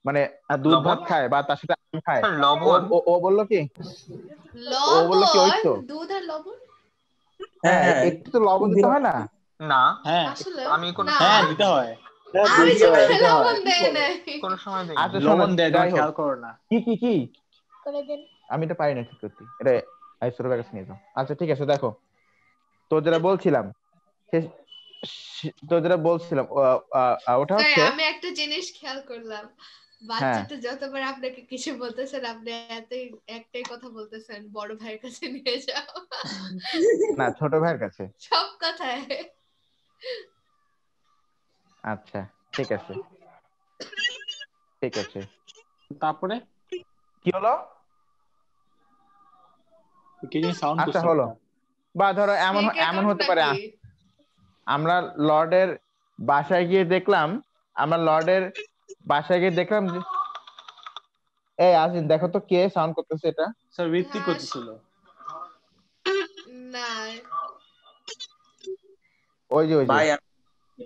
মানে দুধ লবণ? ভাত খায় বা তার সাথে আম খায়। স্যার লবণ? ও বললো কি, ও বললো কি ওই লবণ, তো দুধ আর লবণ? হ্যাঁ হ্যাঁ একটু তো লবণ দিতে হয় না? না, হ্যাঁ আসলে আমি কোনো না, হ্যাঁ দিতে হয়, আমি দিতে হয়, জীবনে দিতে হয়। লবণ দেয় নাই। কোনো সময় দেই। আচ্ছা শোনো, লবণ দেয়, যাই তুমি হোক, খেয়াল করো না। কি আমি এটা পারি না ঠিক করতে, এটা আইসোর কাছে নিয়ে যাও। আচ্ছা ঠিক আছে, দেখো তো যেটা বলছিলাম ওটা স্যার হচ্ছে আমি একটা জিনিস খেয়াল করলাম, হ্যাঁ বাচ্চাটা যতবার আপনাকে কিছু বলতেছেন আপনি একটাই কথা বলতেছেন, বড় ভাইয়ের কাছে নিয়ে যাও। না ছোট ভাইয়ের কাছে। সব কথায়। আচ্ছা ঠিক আছে ঠিক আছে। তারপরে কি হলো? কি জিনিস সাউন্ড আচ্ছা করছে হলো, একটা। বা ধরো এমন ফেক এমন অ্যাকাউন্ট হতে পারে নাকি? আমরা লর্ডের বাসায় গিয়ে দেখলাম যে এই আজিন দেখো তো কে সাউন্ড করতেছে এটা। স্যার ঋত্বিক হ্যাঁ, করতেছিল। না ওই যে ভাই আমি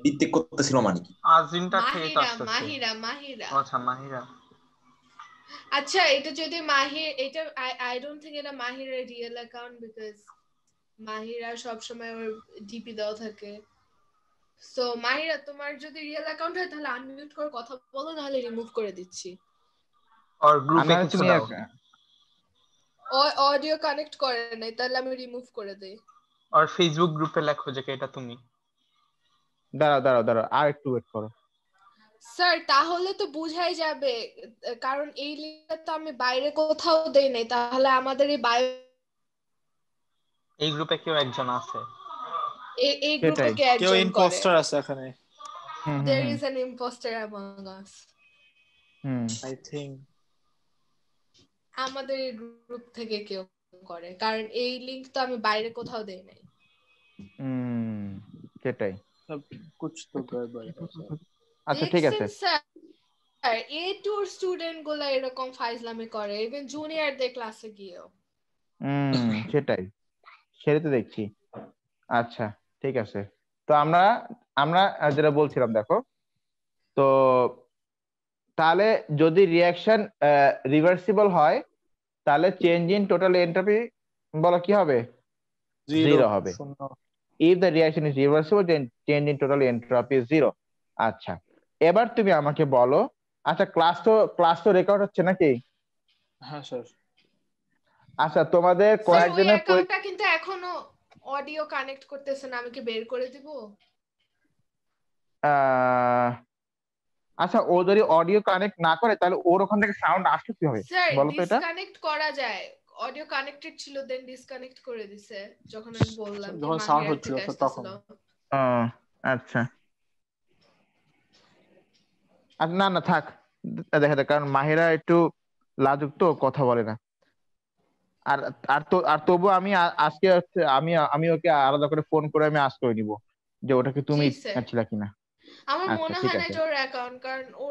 ভিত্তিক করতেছিল মানে কি? আজিনটা ঠিক মাহিরা আসতেছে। মাহিরা মাহিরা। আচ্ছা মাহিরা। আচ্ছা এটা যদি মাহির, এটা আই ডোন্ট থিংক এটা মাহিরের রিয়েল অ্যাকাউন্ট, বিকজ মাহিরা সবসময় ওর ডিপি দেওয়া থাকে। সো মাহিরা তোমার যদি রিয়েল অ্যাকাউন্ট হয় তাহলে আনমিউট করে কথা বলো, নাহলে রিমুভ করে দিচ্ছি। আর গ্রুপে আমরা কিছু তুমি দাও। অডিও কানেক্ট করে নাই, তাহলে আমি রিমুভ করে দেই। আর ফেসবুক গ্রুপে লেখো যে এটা তুমি। দাঁড়াও আর একটু ওয়েট করো। স্যার তাহলে তো বুঝাই যাবে, কারণ এই লিঙ্কটা তো আমি বাইরে কোথাও দেই নাই, তাহলে আমাদের এই গ্রুপে কেউ একজন আছে। এই গ্রুপে কে কেউ একজন করে। ইম্পোস্টার আছে এখানে, There is an imposter among us. I think. আমাদের গ্রুপ থেকে কেউ করে, কারণ এই লিংক তো আমি বাইরে কোথাও দেই নাই। সেটাই। কুছ তো গড়বড় আছে। আচ্ছা ঠিক আছে স্যার A2 স্টুডেন্ট গুলা এরকম ফাইজলামি করে, ইভেন জুনিয়রদের ক্লাসে গিয়েও। সেটাই তো দেখছি। আচ্ছা ঠিক আছে, তো আমরা যেটা বলছিলাম দেখো, তো তাহলে যদি রিঅ্যাকশন রিভার্সিবল হয় তাহলে চেঞ্জ ইন টোটাল এন্ট্রপি বলো কি হবে? জিরো হবে। If the reaction is reversible then change in total entropy is zero. আচ্ছা এবার তুমি আমাকে বলো, আচ্ছা ক্লাস তো রেকর্ড হচ্ছে নাকি? হ্যাঁ স্যার। আচ্ছা তোমাদের কয়েকজনের অ্যাকাউন্টটা কিন্তু এখনো অডিও কানেক্ট করতেছে না, আমি কি বের করে দিব? আচ্ছা ও যদি অডিও কানেক্ট না করে তাহলে ওর ওখান থেকে সাউন্ড আসছে কিভাবে বলো তো? এটা ডিসকানেক্ট করা যায়, অডিও কানেক্টেড ছিল দেন ডিসকানেক্ট করে দিছে যখন আমি বললাম যে যখন সাউন্ড মাহিরা হচ্ছিল থেকে তখন। আচ্ছা না থাক, দেখা যাক, কারণ মাহিরা একটু লাজুক তো, কথা বলে না। আর আর তবু আমি আজকে আমি ওকে আলাদা করে ফোন করে আমি আজ করে নিব যে ওটাকে তুমি ছিল কিনা। আমার আচ্ছা মনে ঠিক হয় না আছে। এটা ওর অ্যাকাউন্ট, কারণ ও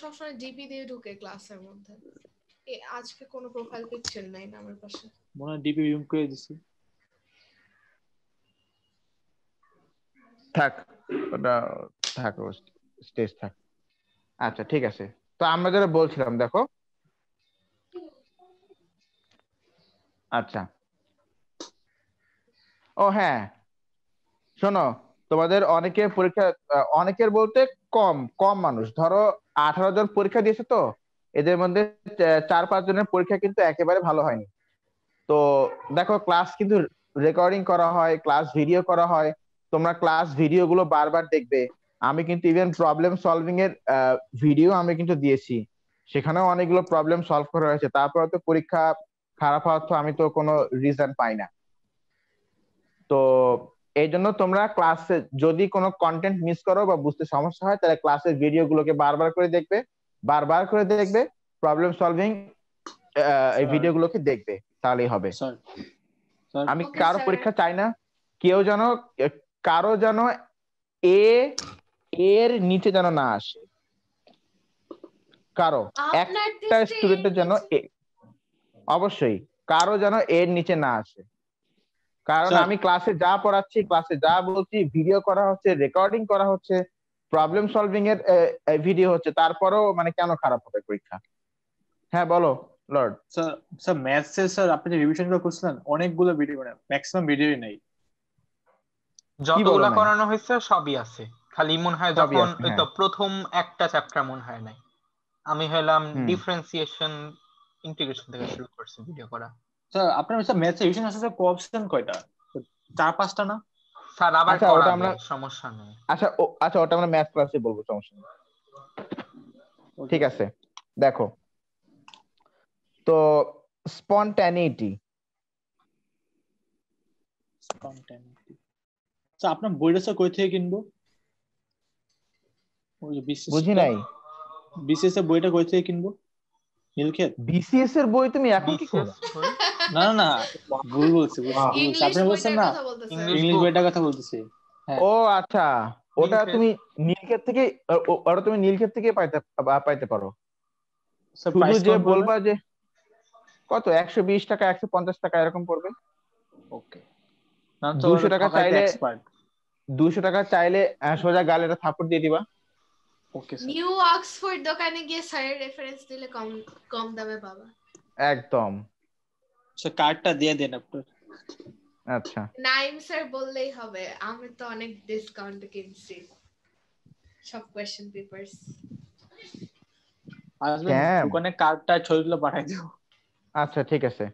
সবসময় জিপি দিয়ে ঢুকে ক্লাসের মধ্যে। আজকে কোনো প্রোফাইল পিকচার নাই না আমার পাশে, মনে হয় ডিপি রিমুভ করে দিছি। থাক ওটা থাক, স্টেজ থাক। আচ্ছা ঠিক আছে, তো আমরা যেটা বলছিলাম দেখো, আচ্ছা ও হ্যাঁ শোনো, তোমাদের অনেকের বলতে কম কম মানুষ, ধরো 18 জন পরীক্ষা দিয়েছে, তো এদের মধ্যে 4-5 জনের পরীক্ষা কিন্তু একেবারে ভালো হয়নি। তো দেখো ক্লাস কিন্তু রেকর্ডিং করা হয়, ক্লাস ভিডিও করা হয়, তোমরা ক্লাস ভিডিও গুলো বারবার দেখবে। আমি কিন্তু ইভেন প্রবলেম সলভিং এর ভিডিও আমি কিন্তু দিয়েছি, সেখানেও অনেকগুলো প্রবলেম সলভ করা হয়েছে, তারপরে তো পরীক্ষা খারাপ হওয়ার তো আমি তো কোনো রিজন পাই না। তো এই জন্য তোমরা ক্লাসে যদি কোনো কন্টেন্ট মিস করো বা বুঝতে সমস্যা হয়, তাহলে ক্লাসের ভিডিও গুলোকে বারবার করে দেখবে, প্রবলেম সলভিং এই ভিডিও গুলোকে দেখবে, তাহলেই হবে। স্যার আমি Okay, কারো sir. পরীক্ষা চাই না, কেউ যেন কারো যেন এ এর নিচে যেন না আসে, কারো আপনার একটা টেস্টে স্টুডেন্টের যেন অবশ্যই কারো যেন এর নিচে না আসে। কারণ স্যার আমি ক্লাসে যা পড়াচ্ছি, ক্লাসে যা বলছি, ভিডিও করা হচ্ছে, রেকর্ডিং করা হচ্ছে, প্রবলেম সলভিং এর ভিডিও হচ্ছে, তারপরেও মানে কেন খারাপ হবে পরীক্ষা? হ্যাঁ বলো লর্ড। স্যার স্যার ম্যাথসে স্যার আপনি যে রিভিশন গুলো করছিলেন অনেকগুলো ভিডিও, মানে ম্যাক্সিমাম ভিডিওই নেই। যতগুলা নাই? করানো হয়েছে সবই আছে, খালি মনে হয় সবই যখন আছে, ওই তো প্রথম একটা চ্যাপ্টার মনে হয় নাই। আমি হলাম হুম। ডিফারেন্সিয়েশন ইন্টিগ্রেশন থেকে শুরু করছি ভিডিও করা। স্যার আপনার স্যার ম্যাথসে রিভিশন আছে স্যার অপশন কয়টা? 4-5টা না? স্যার আবার আচ্ছা, ওটা করাবে, আমরা সমস্যা নেই। আচ্ছা ওটা আমরা ম্যাথ ক্লাসে বলবো, সমস্যা নেই। ঠিক আছে, দেখো তো স্পন্টানিটি। স্যার আপনার বইটা স্যার কই থেকে কিনবো? ওই যে বুঝি নাই। বিসিএস এর বইটা কই থেকে কিনবো? নীলক্ষেত? বিসিএস এর বই তুমি এখন কি করো? না না না, ভুল বলছি। ইংলিশ আপনি বলছেন বইটার না, কথা বলতেছে। ইংলিশ বইটার কথা বলতেছি। ও আচ্ছা, ওটা নীলক্ষেত। তুমি নীলক্ষেত থেকে ওটা তুমি নীলক্ষেত থেকে পাইতে পারো। স্যার শুধু প্রাইস যে কত বলবা যে কত 120 টাকা 150 টাকা এরকম পড়বে। ওকে, না তো 200 টাকা ঠকাইতে চাইলে এক্সপার্ট। 200 টাকা চাইলে সোজা গালে একটা থাপ্পড় দিয়ে দিবা। Okay sir. নিউ অক্সফোর্ড দোকানে গিয়ে স্যারের রেফারেন্স দিলে কম দামে পাবা। একদম। স্যার কার্ডটা দিয়ে দেন আপনার। আচ্ছা, নাইম স্যার বললেই হবে, আমি তো অনেক ডিসকাউন্ট কিনছি সব কোশ্চেন পেপারস। আসবেন Damn. দোকানে কার্ডটা ছবিগুলো পাঠাই দিও। আচ্ছা ঠিক আছে।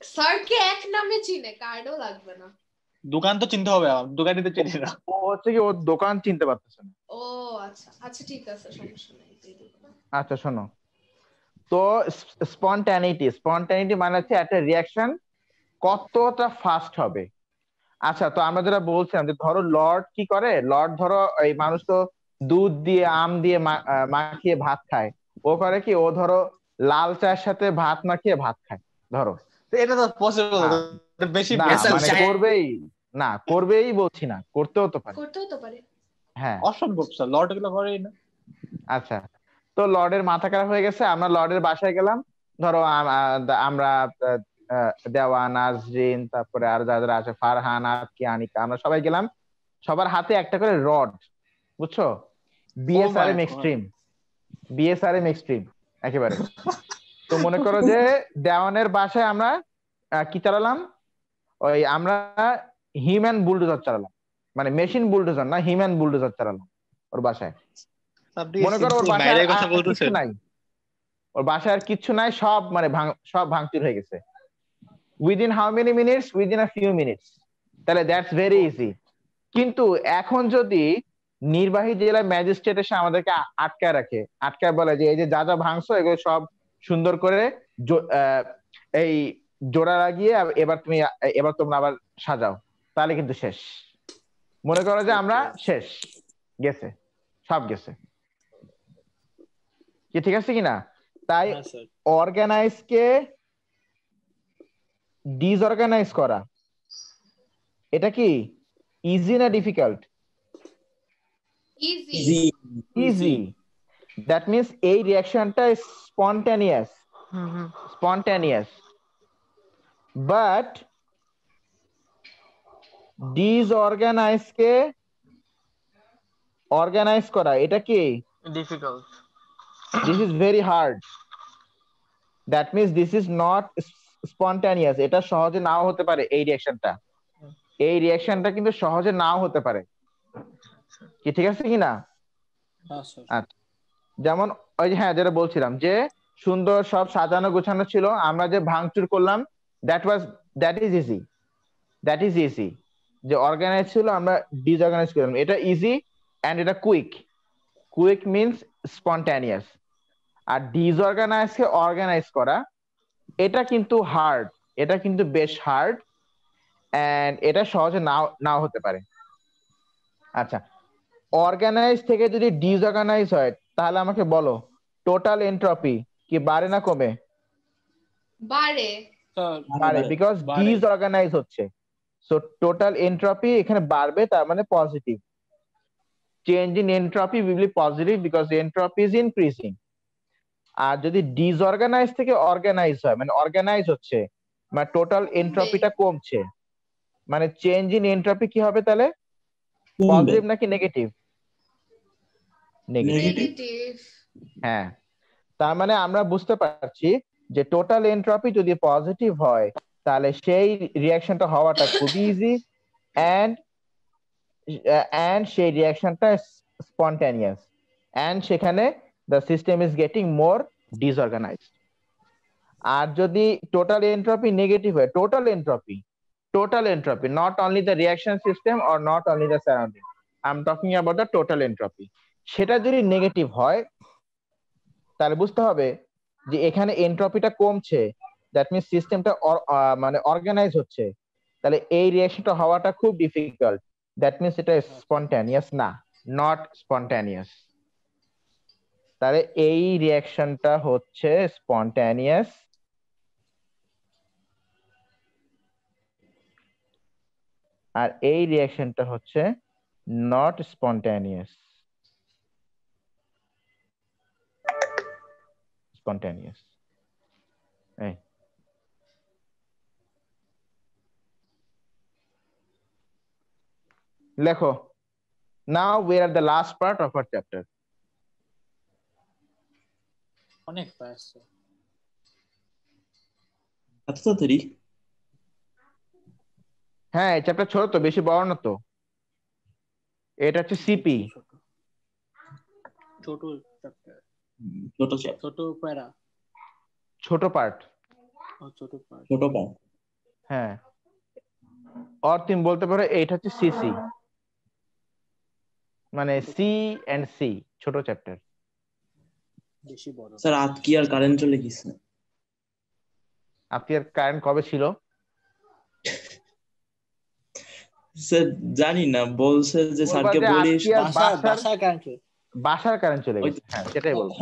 স্যারকে এক নামে চিনে, কার্ডও লাগবে না। দোকান তো চিনতে হবে, আমার দোকানে তো চিনি না। ও হচ্ছে কি, ওর দোকান চিনতে পারতেছে না। ও আচ্ছা আচ্ছা, ঠিক আছে, সমস্যা নেই, দিয়ে দেব। আচ্ছা শোনো, তো স্পন্টানিটি মানে হচ্ছে একটা রিয়াকশন কতটা ফাস্ট হবে। আচ্ছা, তো আমরা যেটা বলছিলাম যে ধরো লর্ড কি করে, লর্ড ধরো এই মানুষ তো দুধ দিয়ে আম দিয়ে মাখিয়ে ভাত খায়, ও করে কি, ও ধরো লাল চায়ের সাথে ভাত মাখিয়ে ভাত খায় ধরো। তো এটা তো পসিবল না, না, বেশি না Yes, মানে sir. করবেই বলছি না, করতেও তো পারে। করতেও তো পারে। হ্যাঁ অসম্ভব স্যার, লর্ড গুলো করেই না। আচ্ছা, তো লর্ডের মাথা খারাপ হয়ে গেছে, আমরা লর্ডের বাসায় গেলাম, ধরো আমরা দেওয়া, নাজরিন, তারপরে আর যারা আছে, ফারহান, আজকি, আনিকা, আমরা সবাই গেলাম, সবার হাতে একটা করে রড, বুঝছো, বিএসআরএম এক্সট্রিম একেবারে। তো মনে করো যে দেওয়ানের বাসায় আমরা কি চালালাম, ওই আমরা হিউম্যান বুলডোজার চালালাম, মানে মেশিন বুলডোজার না, হিউম্যান বুলডোজার চালালাম ওর বাসায়। মনে করো ওর বাসায় আর কিচ্ছু নাই, ওর বাসায় আর কিচ্ছু নাই, সব মানে সব ভাঙচুর হয়ে গেছে within how many minutes, within a few minutes. তাহলে দ্যাটস ভেরি ইজি। কিন্তু এখন যদি নির্বাহী জেলা ম্যাজিস্ট্রেট এসে আমাদেরকে আটকায় বলে যে এই যে যা যা ভাঙছো এগুলো সব সুন্দর করে এই জোড়া লাগিয়ে এবার তোমরা আবার সাজাও, তাহলে কিন্তু শেষ। মনে করো যে আমরা শেষ, গেছে, সব গেছে। কি ঠিক আছে কিনা? তাই অর্গানাইজ কে ডিসঅর্গানাইজ করা, এটা কি ইজি না ডিফিকাল্ট? ইজি। দ্যাট মিন্স এই রিঅ্যাকশনটা স্পন্টানিয়াস, বাট ডিসঅর্গানাইজ কে অর্গানাইজ করা, এটা কি difficult. This is very hard. That means this is not spontaneous, এটা সহজে নাও হতে পারে। এই রিঅ্যাকশনটা কিন্তু সহজে নাও হতে পারে। কি ঠিক আছে কিনা? আচ্ছা, যেমন ওই যে হ্যাঁ যেটা বলছিলাম যে সুন্দর সব সাজানো গোছানো ছিল, আমরা যে ভাঙচুর করলাম, দ্যাট ইজ ইজি। যে অর্গানাইজ ছিল আমরা ডিসঅর্গানাইজ করলাম, এটা ইজি এন্ড এটা কুইক। Quick means spontaneous. আর ডিসঅর্গানাইজকে অর্গানাইজ করা এটা কিন্তু হার্ড, এটা কিন্তু বেশ হার্ড এন্ড এটা সহজে নাও নাও হতে পারে। আচ্ছা, অর্গানাইজ থেকে যদি ডিসঅর্গানাইজ হয় তাহলে আমাকে বলো টোটাল এনট্রপি কি বাড়ে না কমে? বাড়ে। বাড়ে, বিকজ ডিসঅর্গানাইজ হচ্ছে। সো টোটাল এনট্রপি এখানে বাড়বে, তার মানে positive. Change in entropy will be positive because entropy is increasing. আর যদি ডিসঅর্গানাইজ থেকে অর্গানাইজ হয় মানে অর্গানাইজ হচ্ছে, মানে টোটাল এনট্রপিটা কমছে, মানে চেঞ্জ ইন এনট্রপি কি হবে তাহলে? পজিটিভ নাকি নেগেটিভ? নেগেটিভ। হ্যাঁ, তার মানে আমরা বুঝতে পারছি যে টোটাল এনট্রপি যদি পজিটিভ হয় তাহলে সেই রিঅ্যাকশনটা হওয়াটা খুবই ইজি এন্ড সেই রিঅ্যাকশনটা স্পন্টানিয়াস এন্ড সেখানে the system is getting more disorganized. আর যদি টোটাল এনট্রপি নেগেটিভ হয়, total entropy not only the reaction system or not only the surrounding, I am talking about the total entropy, সেটা যদি negative হয় তাহলে বুঝতে হবে যে এখানে এনট্রপিটা কমছে, দ্যাট মিন্স সিস্টেমটা মানে অর্গানাইজ হচ্ছে, তাহলে এই রিঅ্যাকশনটা হওয়াটা খুব ডিফিকাল্ট, দ্যাট মিন্স এটা স্পন্টানিয়াস না, নট স্পন্টানিয়াস। তাহলে এই রিঅ্যাকশনটা হচ্ছে স্পন্টানিয়াস আর এই রিঅ্যাকশনটা হচ্ছে নট স্পন্টানিয়াস। স্পন্টানিয়াস লেখো। Now we are at the last part of our chapter. অনেক ফাস্ট এত তাড়াতাড়ি? হ্যাঁ, এই চ্যাপ্টার ছোট তো, বেশি বড় না তো। এটা হচ্ছে সিপি, ছোট চ্যাপ্টার, ছোট প্যারা, ছোট পার্ট। ছোট পা। হ্যাঁ, আর তুমি বলতে পারো এটা হচ্ছে সিসি, মানে সি এন্ড সি, ছোট চ্যাপ্টার। বেশি বড়। স্যার আজকে আর কারেন্ট চলে গেছে। আপনি আর কারেন্ট কবে ছিল? স্যার জানি না, বলছে যে স্যারকে বলিস বাসার কারেন্ট চলে গেছে। হ্যাঁ, সেটাই বলবো।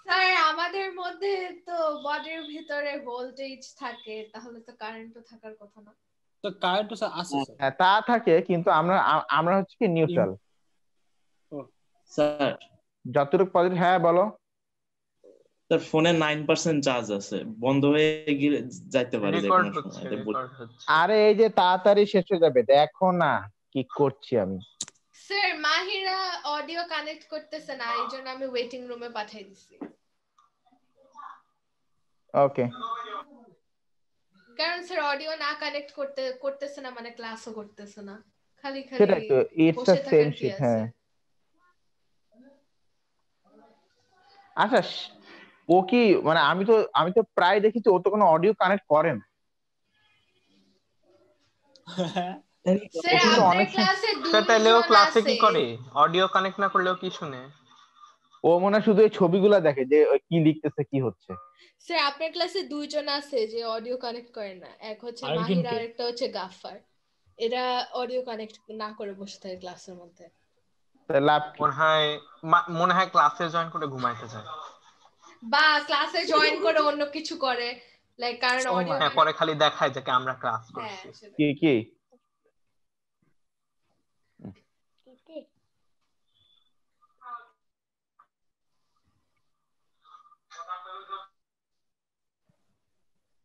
স্যার আমাদের মধ্যে তো বডির ভিতরে ভোল্টেজ থাকে, তাহলে তো কারেন্টও থাকার কথা না। তো কারেন্ট তো আছে স্যার। হ্যাঁ, তা থাকে, কিন্তু আমরা হচ্ছে কি নিউট্রাল। স্যার যতটুকু পজিটিভ। হ্যাঁ বলো। স্যার ফোনে 9% চার্জ আছে, বন্ধ হয়ে গেলে যাইতে পারে যে কোনো সময়। আরে এই যে তাড়াতাড়ি শেষ হয়ে যাবে, দেখো না কি করছি আমি। স্যার মাহিরা অডিও কানেক্ট করতেছে না, এই জন্য আমি ওয়েটিং রুমে পাঠিয়ে দিছি। ওকে। কারণ স্যার অডিও না কানেক্ট করতেছে না মানে ক্লাসও করতেছে না, খালি সেটাই তো, ইটস আ সেম শিট। হ্যাঁ, আচ্ছা ও কি মানে আমি তো প্রায় দেখি ও তো কোনো অডিও কানেক্ট করে না। স্যার আপনার ক্লাসে তাহলেও ক্লাসে কি আছে। করে? অডিও কানেক্ট না করলেও কি শুনে? ও মনে হয় শুধু এই ছবিগুলা দেখে যে কি লিখতেছে কি হচ্ছে। স্যার আপনার ক্লাসে দুইজন আছে যে অডিও কানেক্ট করে না, এক হচ্ছে মাহিরা আর একটা হচ্ছে গাফফার। এরা অডিও কানেক্ট না করে বসে থাকে ক্লাসের মধ্যে। লাভ কি? মনে হয় ক্লাসে জয়েন করে ঘুমাইতে যায়, বা ক্লাসে জয়েন করে অন্য কিছু করে, লাইক কারণ অডিও পরে খালি দেখায় যে আমরা ক্লাস করছি। কি কি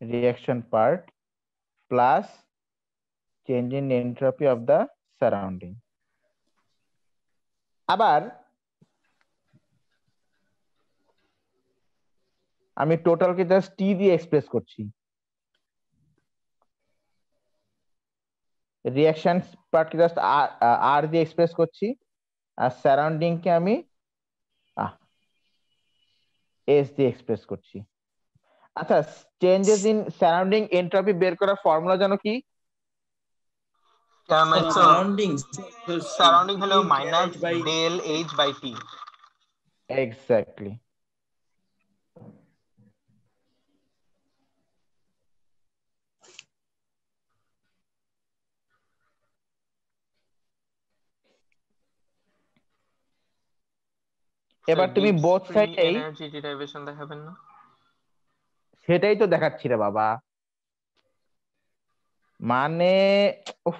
reaction part plus change in entropy of the surrounding. আবার আমি টোটালকে জাস্ট টি দিয়ে এক্সপ্রেস করছি, রিঅ্যাকশন পার্টকে জাস্ট আর দিয়ে এক্সপ্রেস করছি, আর সারাউন্ডিং কে আমি এস দিয়ে এক্সপ্রেস করছি। আচ্ছা, চেঞ্জেস ইন সারাউন্ডিং এনট্রপি বের করার ফর্মুলা জানো কি? সারাউন্ডিং হলো minus del H by T. Exactly. এবার তুমি বোথ সাইডেই এনার্জি ডিরাইভেশন দেখাবেন না? সেটাই তো দেখাচ্ছি রে বাবা, মানে উফ,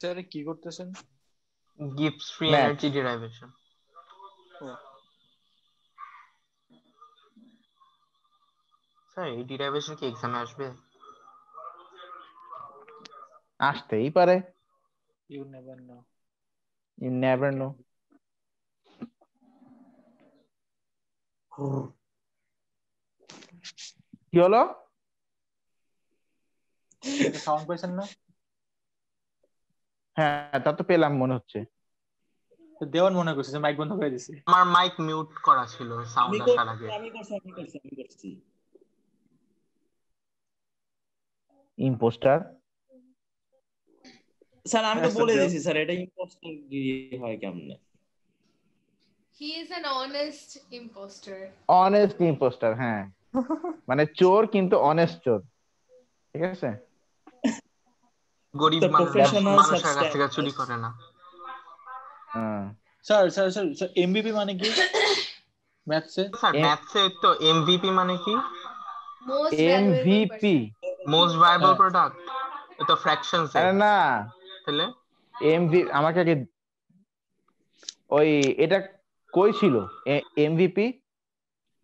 স্যার কি করতেছেন? Gibbs free Maths. Energy derivation. Sir এই ডিরাইভেশন কি এক্সামে আসবে? আসতেই পারে, you never know. You never know. কি হলো? সাউন্ড পাইছেন না? হ্যাঁ, তা তো পেলাম মনে হচ্ছে। তো দেওয়ান মনে করছে মাইক বন্ধ করে দিছি। আমার মাইক মিউট করা ছিল সাউন্ড আসার আগে। আমি করছি। ইম্পোস্টার। স্যার আমি তো বলে দিয়েছি স্যার, এটা ইম্পোস্টার হয় কেমনে? He is an honest imposter. Honest impostor, হ্যাঁ, মানে চোর কিন্তু অনেস্ট চোর, ঠিক আছে? গরিব The মানুষের professional কাছ থেকে substance. চুরি করে না। হ্যাঁ। Sir sir sir sir MBP মানে কি ম্যাথসে? স্যার ম্যাথসে তো এমভিপি মানে কি? Most valuable MVP person. Most viable product. এটা ফ্র্যাকশনস এ। আরে না, তাহলে আমাকে আগে ওই এটা কই ছিল এমভিপি?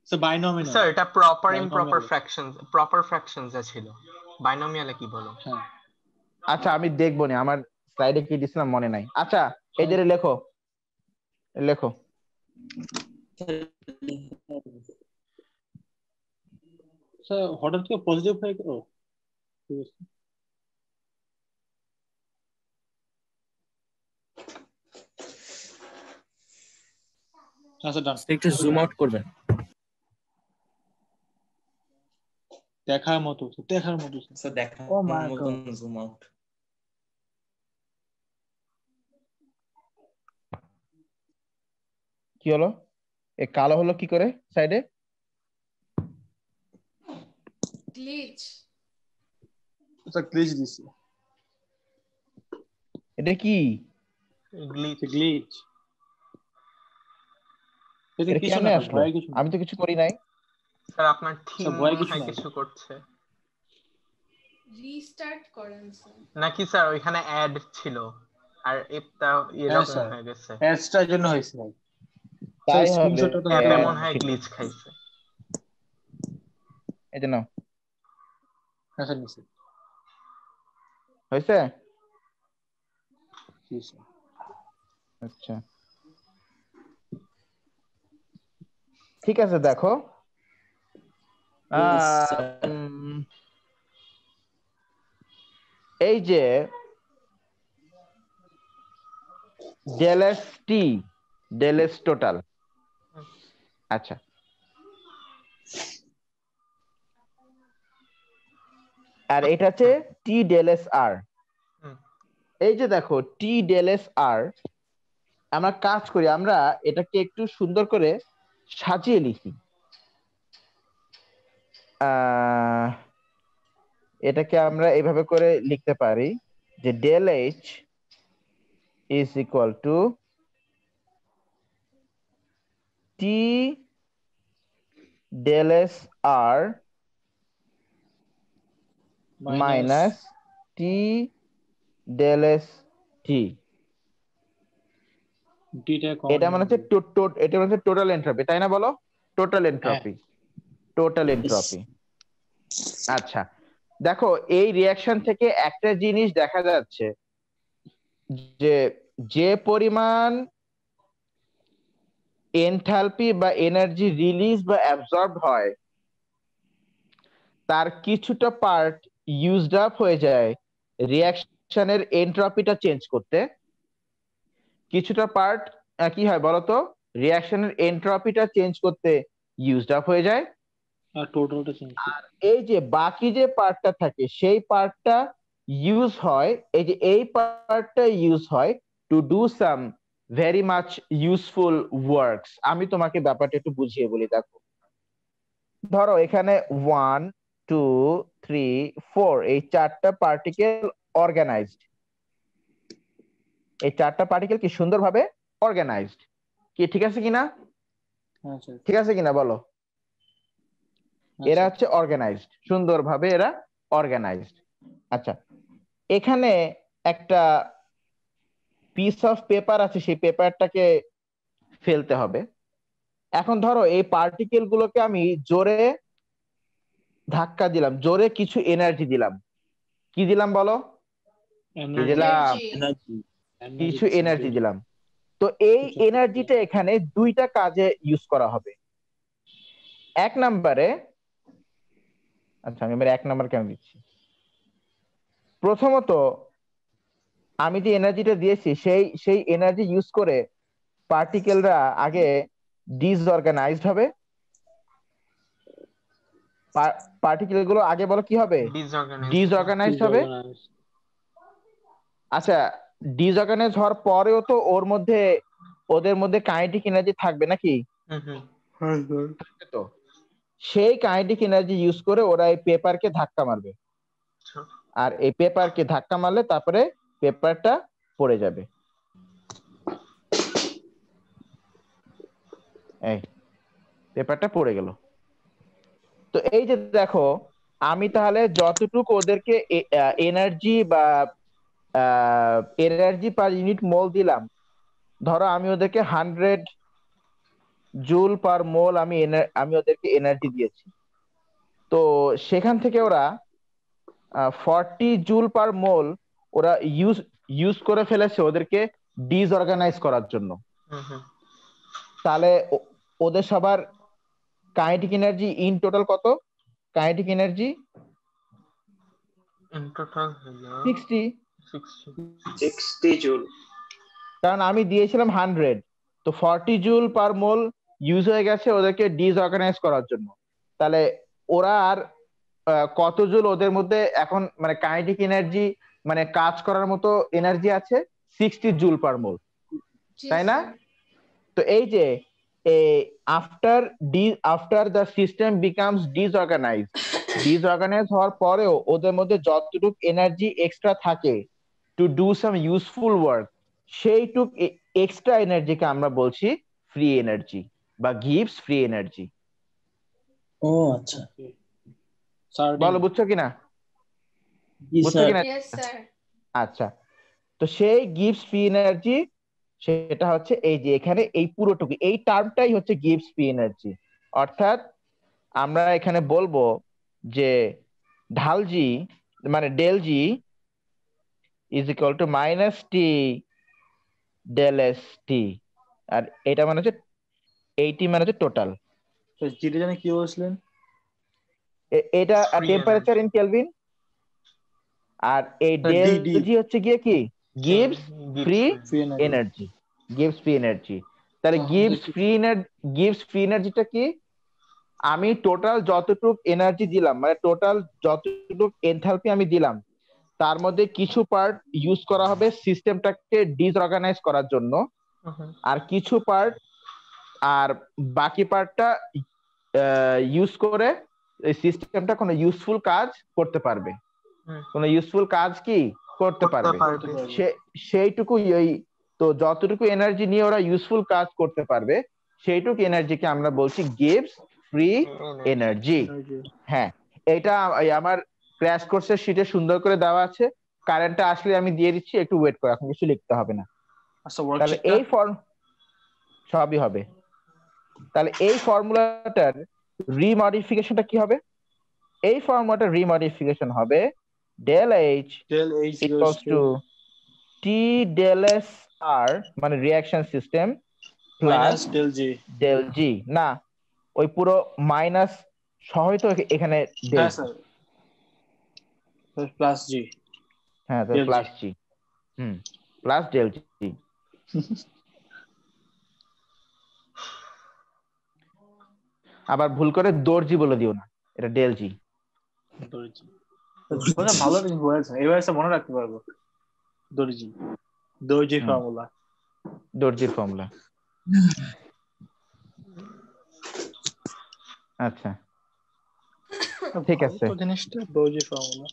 বাইনোমিনাল। স্যার এটা প্রপার ইমপ্রপার ফ্র্যাকশনস এ ছিল। বাইনোমিয়ালে কি বলো? হ্যাঁ আচ্ছা আমি দেখবো না, আমার স্লাইডে কি দিছিলাম মনে নাই। আচ্ছা এই যে লেখো লেখো। স্যার হঠাৎ করে পজিটিভ হয়ে গেল। ঠিক আছে আচ্ছা ডান। একটু জুম আউট করবেন। দেখার মতো দেখার মতো স্যার দেখার ও মাই মতো গড। Zoom out. কি হলো? এ কালো হলো কি করে সাইডে? Glitch. স্যার গ্লিচ দিছে। এটা কি? গ্লিচ। গ্লিচ এটা এটা কিছু কেমনে না, আসলো? ভয় কিছু না। আমি তো কিছু করি নাই। স্যার আপনার থিম ভয় মনে কিছু হয় না। কিছু করছে Restart করেন স্যার। নাকি? স্যার ওইখানে অ্যাড ছিল আর এটা এরকম হয়ে গেছে। অ্যাডসটার জন্য হয়েছে ভাই। তাই হবে। স্ক্রিনশটটা তো অ্যাপে দেখাবো মনে না। হয় গ্লিচ খাইছে। এই যে নাও, আচ্ছা নিচে হয়েছে? নিচে। আচ্ছা ঠিক আছে, দেখো এই যে ডেলএস টি, ডেলএস টোটাল। আচ্ছা আর এটা হচ্ছে টি ডেলএস আর। এই যে দেখো টি ডেলএস আর, আমরা কাজ করি, আমরা এটাকে একটু সুন্দর করে সাজিয়ে লিখি। এটাকে আমরা এইভাবে করে লিখতে পারি যে del H is equal to T del S R minus T del S T. এটা মানে হচ্ছে এটা মানে হচ্ছে টোটাল এনট্রপি, তাই না? বলো টোটাল এনট্রপি, টোটাল এনট্রপি। আচ্ছা দেখো এই রিঅ্যাকশন থেকে একটা জিনিস দেখা যাচ্ছে যে যে পরিমাণ এনথালপি বা এনার্জি রিলিজ বা অ্যাবজর্ব হয়, তার কিছুটা পার্ট ইউজড আপ হয়ে যায় রিয়াকশনের এনট্রপিটা চেঞ্জ করতে, কিছুটা পার্ট কি হয় বলতো, রিয়াকশনের এনট্রপিটা চেঞ্জ করতে ইউজড আপ হয়ে যায়, আর টোটালটা চেঞ্জ আর এই যে বাকি যে পার্টটা থাকে সেই পার্টটা ইউজ হয়, এই যে এই পার্টটা ইউজ হয় two do some very much useful works. আমি তোমাকে ব্যাপারটা একটু বুঝিয়ে বলি, দেখো ধরো এখানে 1 2 3 4 এই চারটা পার্টিকেল অর্গানাইজড, এই চারটা পার্টিকেল কি সুন্দরভাবে অর্গানাইজড, কি ঠিক আছে কিনা? আচ্ছা ঠিক আছে কিনা বলো? এরা হচ্ছে অর্গানাইজড, সুন্দরভাবে এরা অর্গানাইজড। আচ্ছা, এখানে একটা পিস অফ পেপার আছে, সেই পেপারটাকে ফেলতে হবে। এখন ধরো এই পার্টিকেল গুলোকে আমি জোরে ধাক্কা দিলাম, জোরে কিছু এনার্জি দিলাম, কি দিলাম বলো? কি দিলাম? এনার্জি। কিছু এনার্জি দিলাম। তো এই এনার্জিটা এখানে দুইটা কাজে ইউজ করা হবে। এক নম্বরে, আচ্ছা আমি এবার এক নাম্বার কেন দিচ্ছি, প্রথমত আমি যে এনার্জিটা দিয়েছি সেই এনার্জি ইউজ করে পার্টিকেলরা আগে ডিসঅর্গানাইজড হবে, পার্টিকেল গুলো আগে বলো কি হবে? ডিসঅর্গানাইজড হবে। আচ্ছা, ডিসঅর্গানাইজ হওয়ার পরেও তো ওদের মধ্যে কাইনেটিক এনার্জি থাকবে নাকি? থাকবে তো। সেই কাইনেটিক এনার্জি ইউজ করে ওরা এই পেপারকে ধাক্কা মারবে, আর এই পেপারকে ধাক্কা মারলে তারপরে পেপারটা পড়ে যাবে। এই পেপারটা পড়ে গেল। তো এই যে দেখো, আমি তাহলে যতটুকু ওদেরকে এনার্জি বা এনার্জি পার ইউনিট মোল দিলাম, ধরো আমি ওদেরকে 100 জুল পার মোল আমি ওদেরকে এনার্জি দিয়েছি, তো সেখান থেকে ওরা 40 জুল পার মোল ওরা ইউজ করে ফেলেছে ওদেরকে ডিসঅর্গানাইজ করার জন্য। তাহলে ওদের সবার কাইনেটিক এনার্জি ইন টোটাল কত? Kinetic energy in total 60 joule, কারণ আমি দিয়েছিলাম 100, তো 40 জুল পার মোল ইউজ হয়ে গেছে ওদেরকে ডিসঅর্গানাইজ করার জন্য। তাহলে ওরা আর কত জুল ওদের মধ্যে এখন মানে কাইনেটিক এনার্জি মানে কাজ করার মতো এনার্জি আছে? 60 জুল পার মোল, তাই না? তো এই যে after the system becomes disorganize হওয়ার পরেও ওদের মধ্যে যতটুকু এনার্জি এক্সট্রা থাকে to do some useful work, সেইটুক এক্সট্রা এনার্জিকে আমরা বলছি ফ্রি এনার্জি বা গিভস ফ্রি এনার্জি। ও আচ্ছা, বলো বুঝছো কিনা? বুঝছো কিনা? আচ্ছা, তো সেই গিভস ফ্রি এনার্জি সেটা হচ্ছে এই যে এখানে এই পুরোটুকু এই টার্মটাই হচ্ছে গিভস ফ্রি এনার্জি। অর্থাৎ আমরা এখানে বলবো যে ঢাল জি মানে del G is equal to minus T del S T, আর এটা মানে হচ্ছে এইটি মানে হচ্ছে টোটাল। জিটা জানি কি বলছিলেন? এটা টেম্পারেচার ইন কেলভিন, আর এই ডেল জি হচ্ছে গিয়ে কি gives free energy, gives free energy. তাহলে গিভস ফ্রি এনার্জিটা কি? আমি টোটাল যতটুক এনার্জি দিলাম মানে টোটাল যতটুক এনথালপি আমি দিলাম তার মধ্যে কিছু পার্ট ইউজ করা হবে সিস্টেমটাকে ডিসঅর্গানাইজ করার জন্য, আর কিছু পার্ট আর বাকি পার্টটা ইউজ করে এই সিস্টেমটা কোনো ইউজফুল কাজ করতে পারবে, কোনো ইউজফুল কাজ কি করতে পারবে সেইটুকুই। ওই তো যতটুকু এনার্জি নিয়ে ওরা ইউজফুল কাজ করতে পারবে সেইটুকু এনার্জিকে আমরা বলছি গিভস ফ্রি এনার্জি। হ্যাঁ, এটা আমার ক্র্যাশ কোর্সের শিটে সুন্দর করে দেওয়া আছে, কারেন্টটা আসলে আমি দিয়ে দিচ্ছি, একটু ওয়েট করো, এখন কিছু লিখতে হবে না। তাহলে এই সবই হবে। তাহলে এই ফর্মুলাটার রিমডিফিকেশনটা কি হবে? এই ফর্মুলাটার রিমডিফিকেশন হবে del H equals to T del S আর মানে reaction system plus minus del G. Del G, না ওই পুরো মাইনাস সহই তো এখানে ডেল। হ্যাঁ স্যার, প্লাস জি হ্যাঁ তো ডেল জি। প্লাস জি, প্লাস ডেল জি। আবার ভুল করে দর্জি বলে দিও না, এটা ডেল জি। দর্জি, ভালো কিছু বলেছেন, এবার এসে মনে রাখতে পারবো। দর্জি, দর্জি ফর্মুলা। দর্জির ফর্মুলা। আচ্ছা ঠিক আছে। তো জিনিসটা দর্জি ফর্মুলা।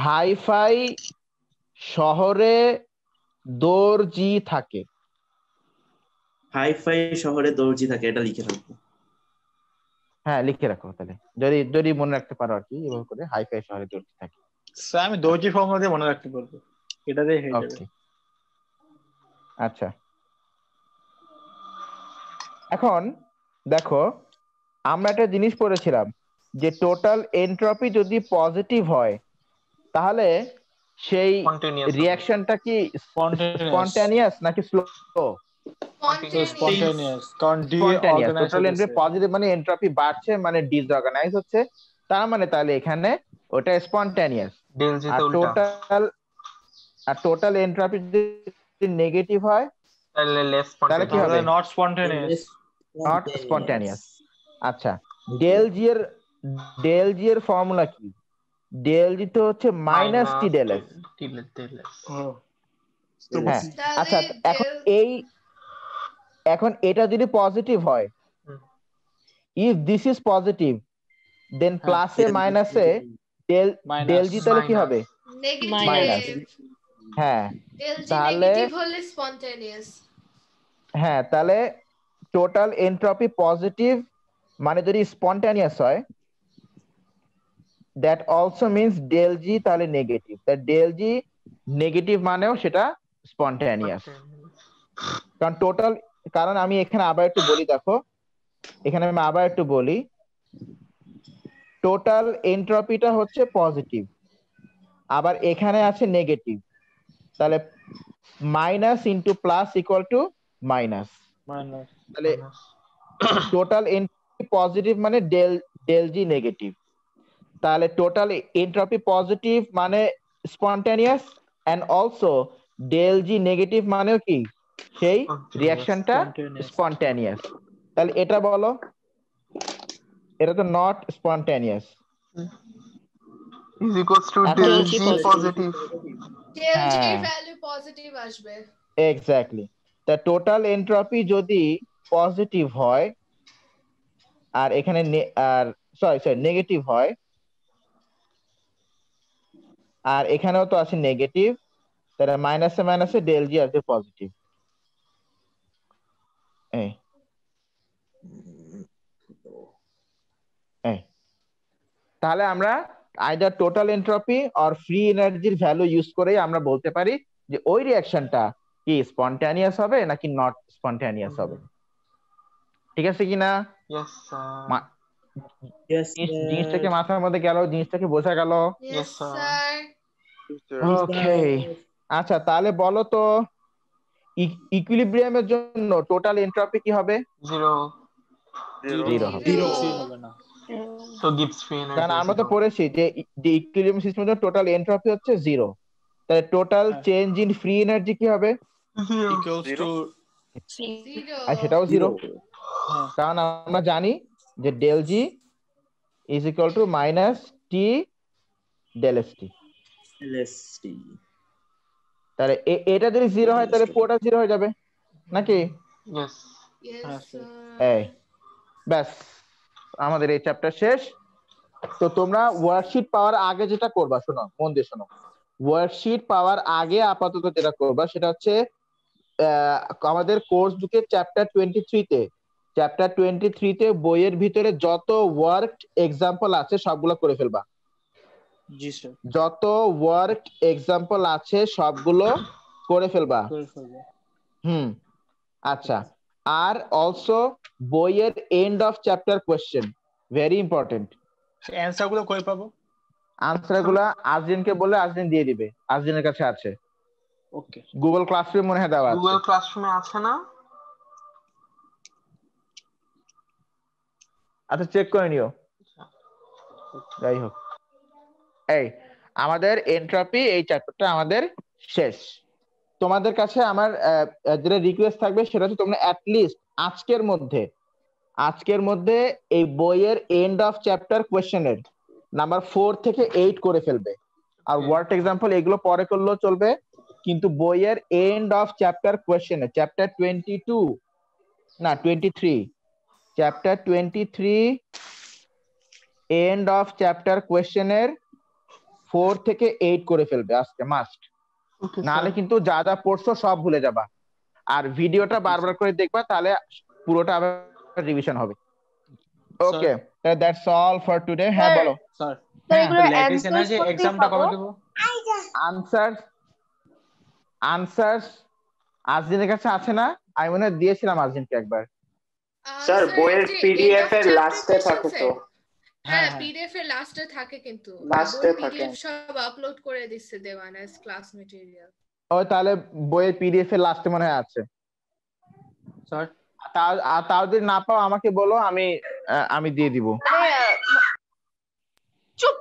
হাইফাই শহরে দর্জি থাকে। হাইফাই শহরে দর্জি থাকে, এটা লিখে রাখবো। হ্যাঁ লিখে রাখো তাহলে, যদি যদি মনে রাখতে পারো আর কি, এভাবে করে হাইফাই শহরে দর্জি থাকে। স্যার আমি দর্জি ফর্মুলা দিয়ে মনে রাখতে পারবো, এটা দিয়ে হয়ে যাবে। ওকে আচ্ছা, এখন দেখো আমরা একটা জিনিস পড়েছিলাম যে টোটাল এনট্রপি যদি পজিটিভ হয় তাহলে সেই Spontaneous হবে। রিঅ্যাকশনটা কি স্পন্টানিয়াস নাকি স্লো? স্পন্টানিয়াস, কারণ ডি স্পন্টানিয়াস। অর্গানাইজ টোটাল এনট্রপি হচ্ছে। পজিটিভ মানে এনট্রপি বাড়ছে, মানে ডিসঅর্গানাইজ হচ্ছে, তার মানে তাহলে এখানে ওটা স্পন্টানিয়াস। ডেল জি আর তে উল্টা, টোটাল এনট্রপি যদি নেগেটিভ হয় তাহলে লেস তাহলে কি হবে? Not spontaneous. Not spontaneous. আচ্ছা, ডেল জি এর ফর্মুলা কি? ডেল জি তো হচ্ছে মাইনাস টি ডেল এস। হ্যাঁ আচ্ছা, এখন এটা যদি পজিটিভ হয়, ইফ দিস ইজ পজিটিভ দেন প্লাসে মাইনাসে ডেল জি তাহলে কি হবে? মাইনাস। হ্যাঁ তাহলে হলে স্পন্টানিয়াস। হ্যাঁ তাহলে টোটাল এনট্রপি পজিটিভ মানে যদি স্পন্টানিয়াস হয়, দ্যাট অলসো মিন্স ডেল জি তাহলে নেগেটিভ। তা ডেল জি নেগেটিভ মানেও সেটা স্পন্টানিয়াস। কারণ আমি এখানে আবার একটু বলি, দেখো এখানে আমি আবার একটু বলি, টোটাল এনট্রপিটা হচ্ছে পজিটিভ, আবার এখানে আছে নেগেটিভ, তাহলে minus into plus equal to minus. তাহলে টোটাল এনট্রপি পজিটিভ মানে ডেল জি নেগেটিভ, তাহলে টোটাল এনট্রপি পজিটিভ মানে spontaneous, and also del G negative মানেও কি সেই রিঅ্যাকশনটা স্পন্টানিয়াস। তাহলে এটা বলো, এটা তো not spontaneous. is equals to del G positive. Del G এর ভ্যালু পজিটিভ আসবে। এক্স্যাক্টলি। তা টোটাল এনট্রপি যদি পজিটিভ হয় আর এখানে আর সরি নেগেটিভ হয়, আর এখানেও তো আছে নেগেটিভ, তাহলে মাইনাসে মাইনাসে ডেল জি আসবে পজিটিভ। তাহলে আমরা either total entropy or free এনার্জির ভ্যালু ইউজ করেই আমরা বলতে পারি যে ওই রিঅ্যাকশনটা কি স্পন্টানিয়াস হবে নাকি নট স্পন্টানিয়াস হবে। ঠিক আছে কিনা? জিনিসটাকে মাথার মধ্যে গেল, জিনিসটাকে বোঝা গেল? ওকে আচ্ছা, তাহলে বলো তো ইকুইলিব্রিয়ামের জন্য টোটাল এনট্রপি কি হবে? জিরো হবে। So Gibbs free energy কারণ is আমরা তো zero. পড়েছি যে ইকুইলিব্রিয়াম সিস্টেমের জন্য টোটাল এনট্রপি হচ্ছে জিরো, তাহলে total change in free energy কি হবে? আর সেটাও জিরো, কারণ আমরা জানি যে del G is equal to minus T del S T. তাহলে এটা যদি জিরো হয় তাহলে পুরোটা জিরো হয়ে যাবে নাকি? এই ব্যাস, আমাদের এই চ্যাপ্টার শেষ। তো তোমরা ওয়ার্কশিট পাওয়ার আগে যেটা করবা, শোনো মন দিয়ে শোনো, ওয়ার্কশিট পাওয়ার আগে আপাতত যেটা করবা সেটা হচ্ছে আমাদের কোর্স বুকের চ্যাপ্টার 23 তে বইয়ের ভিতরে যত ওয়ার্ক এক্সাম্পল আছে সবগুলো করে ফেলবা। জি স্যার। যত ওয়ার্ক এক্সাম্পল আছে সবগুলো করে ফেলবা। আচ্ছা, আর অলসো বইয়ের end of chapter question very important. Answer গুলো কই পাবো? আনসার গুলা আজরিনকে বলে আজরিন দিয়ে দিবে, আজরিনের কাছে আছে। ওকে গুগল ক্লাসরুমে মনে হয় দেওয়া আছে। গুগল ক্লাসরুমে আছে না? আচ্ছা চেক করে নিও। যাই হোক, এই আমাদের এনট্রপি এই চ্যাপ্টারটা আমাদের শেষ। তোমাদের কাছে আমার যেটা রিকোয়েস্ট থাকবে সেটা হচ্ছে তোমরা অ্যাটলিস্ট আজকের মধ্যে এই বইয়ের এন্ড অফ চ্যাপ্টার কোয়েশ্চেনের নাম্বার 4 থেকে 8 করে ফেলবে। আর ওয়ার্ড এক্সাম্পল এগুলো পরে করলেও চলবে, কিন্তু বইয়ের এন্ড অফ চ্যাপ্টার কোয়েশ্চেনে chapter 23 chapter 23 end of chapter কোয়েশ্চেনের 4 থেকে 8 করে ফেলবে আজকে মাস্ট। নাহলে কিন্তু যা যা পড়ছো সব ভুলে যাবা। আর ভিডিওটা বারবার করে দেখবা, তাহলে পুরোটা আবার রিভিশন হবে। ওকে, দ্যাটস অল ফর টুডে। হ্যাঁ বলো স্যার। স্যার এগুলোর ল্যাটিস অ্যানসার এনার্জি এক্সামটা কবে দেব? আনসার আজদিনের কাছে আছে না? আমি মনে হয় দিয়েছিলাম আজদিনকে একবার। স্যার বইয়ের পিডিএফ এর লাস্টে থাকে তো। হ্যাঁ পিডিএফ এর লাস্টে থাকে, কিন্তু লাস্টে থাকে। পিডিএফ সব আপলোড করে দিচ্ছে দেওয়ান অ্যাজ ক্লাস ম্যাটেরিয়াল। ও তাহলে বইয়ের পিডিএফ এর লাস্টে মনে হয় আছে স্যার। তাও যদি না পাও আমাকে বলো, আমি দিয়ে দিব। চুপ।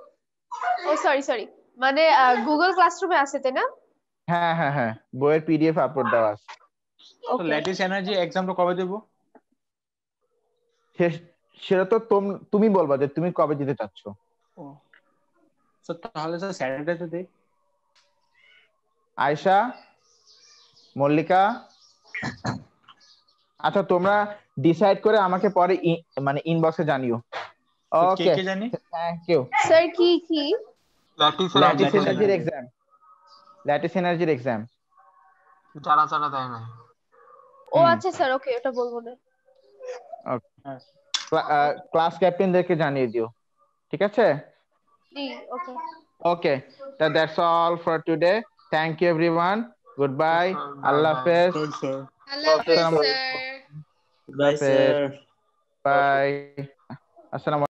ও সরি মানে গুগল ক্লাসরুমে আছে তাই না? হ্যাঁ বইয়ের পিডিএফ আপলোড দেওয়া আছে। তো ল্যাটিস এনার্জি এক্সামটা কবে দেব? সেটা তো তুমি বলবা যে তুমি কবে দিতে চাচ্ছ। ও স্যার তাহলে স্যার স্যাটারডেতে দেই। আয়েশা, মল্লিকা, আচ্ছা তোমরা ডিসাইড করে আমাকে পরে মানে ইনবক্সে জানিও। ওকে কে জানি? থ্যাংক ইউ স্যার কি ল্যাটিস এনার্জির এক্সাম যারা দেয় না। ও আচ্ছা স্যার, ওকে ওটা বলবো না। ক্লাস ক্যাপ্টেনদেরকে জানিয়ে দিও, ঠিক আছে? জি okay. Okay, that's all for today. Thank you everyone, good bye, আল্লাহ হাফেজ। আল্লাহ হাফেজ স্যার। By sir. বাই, আসসালামু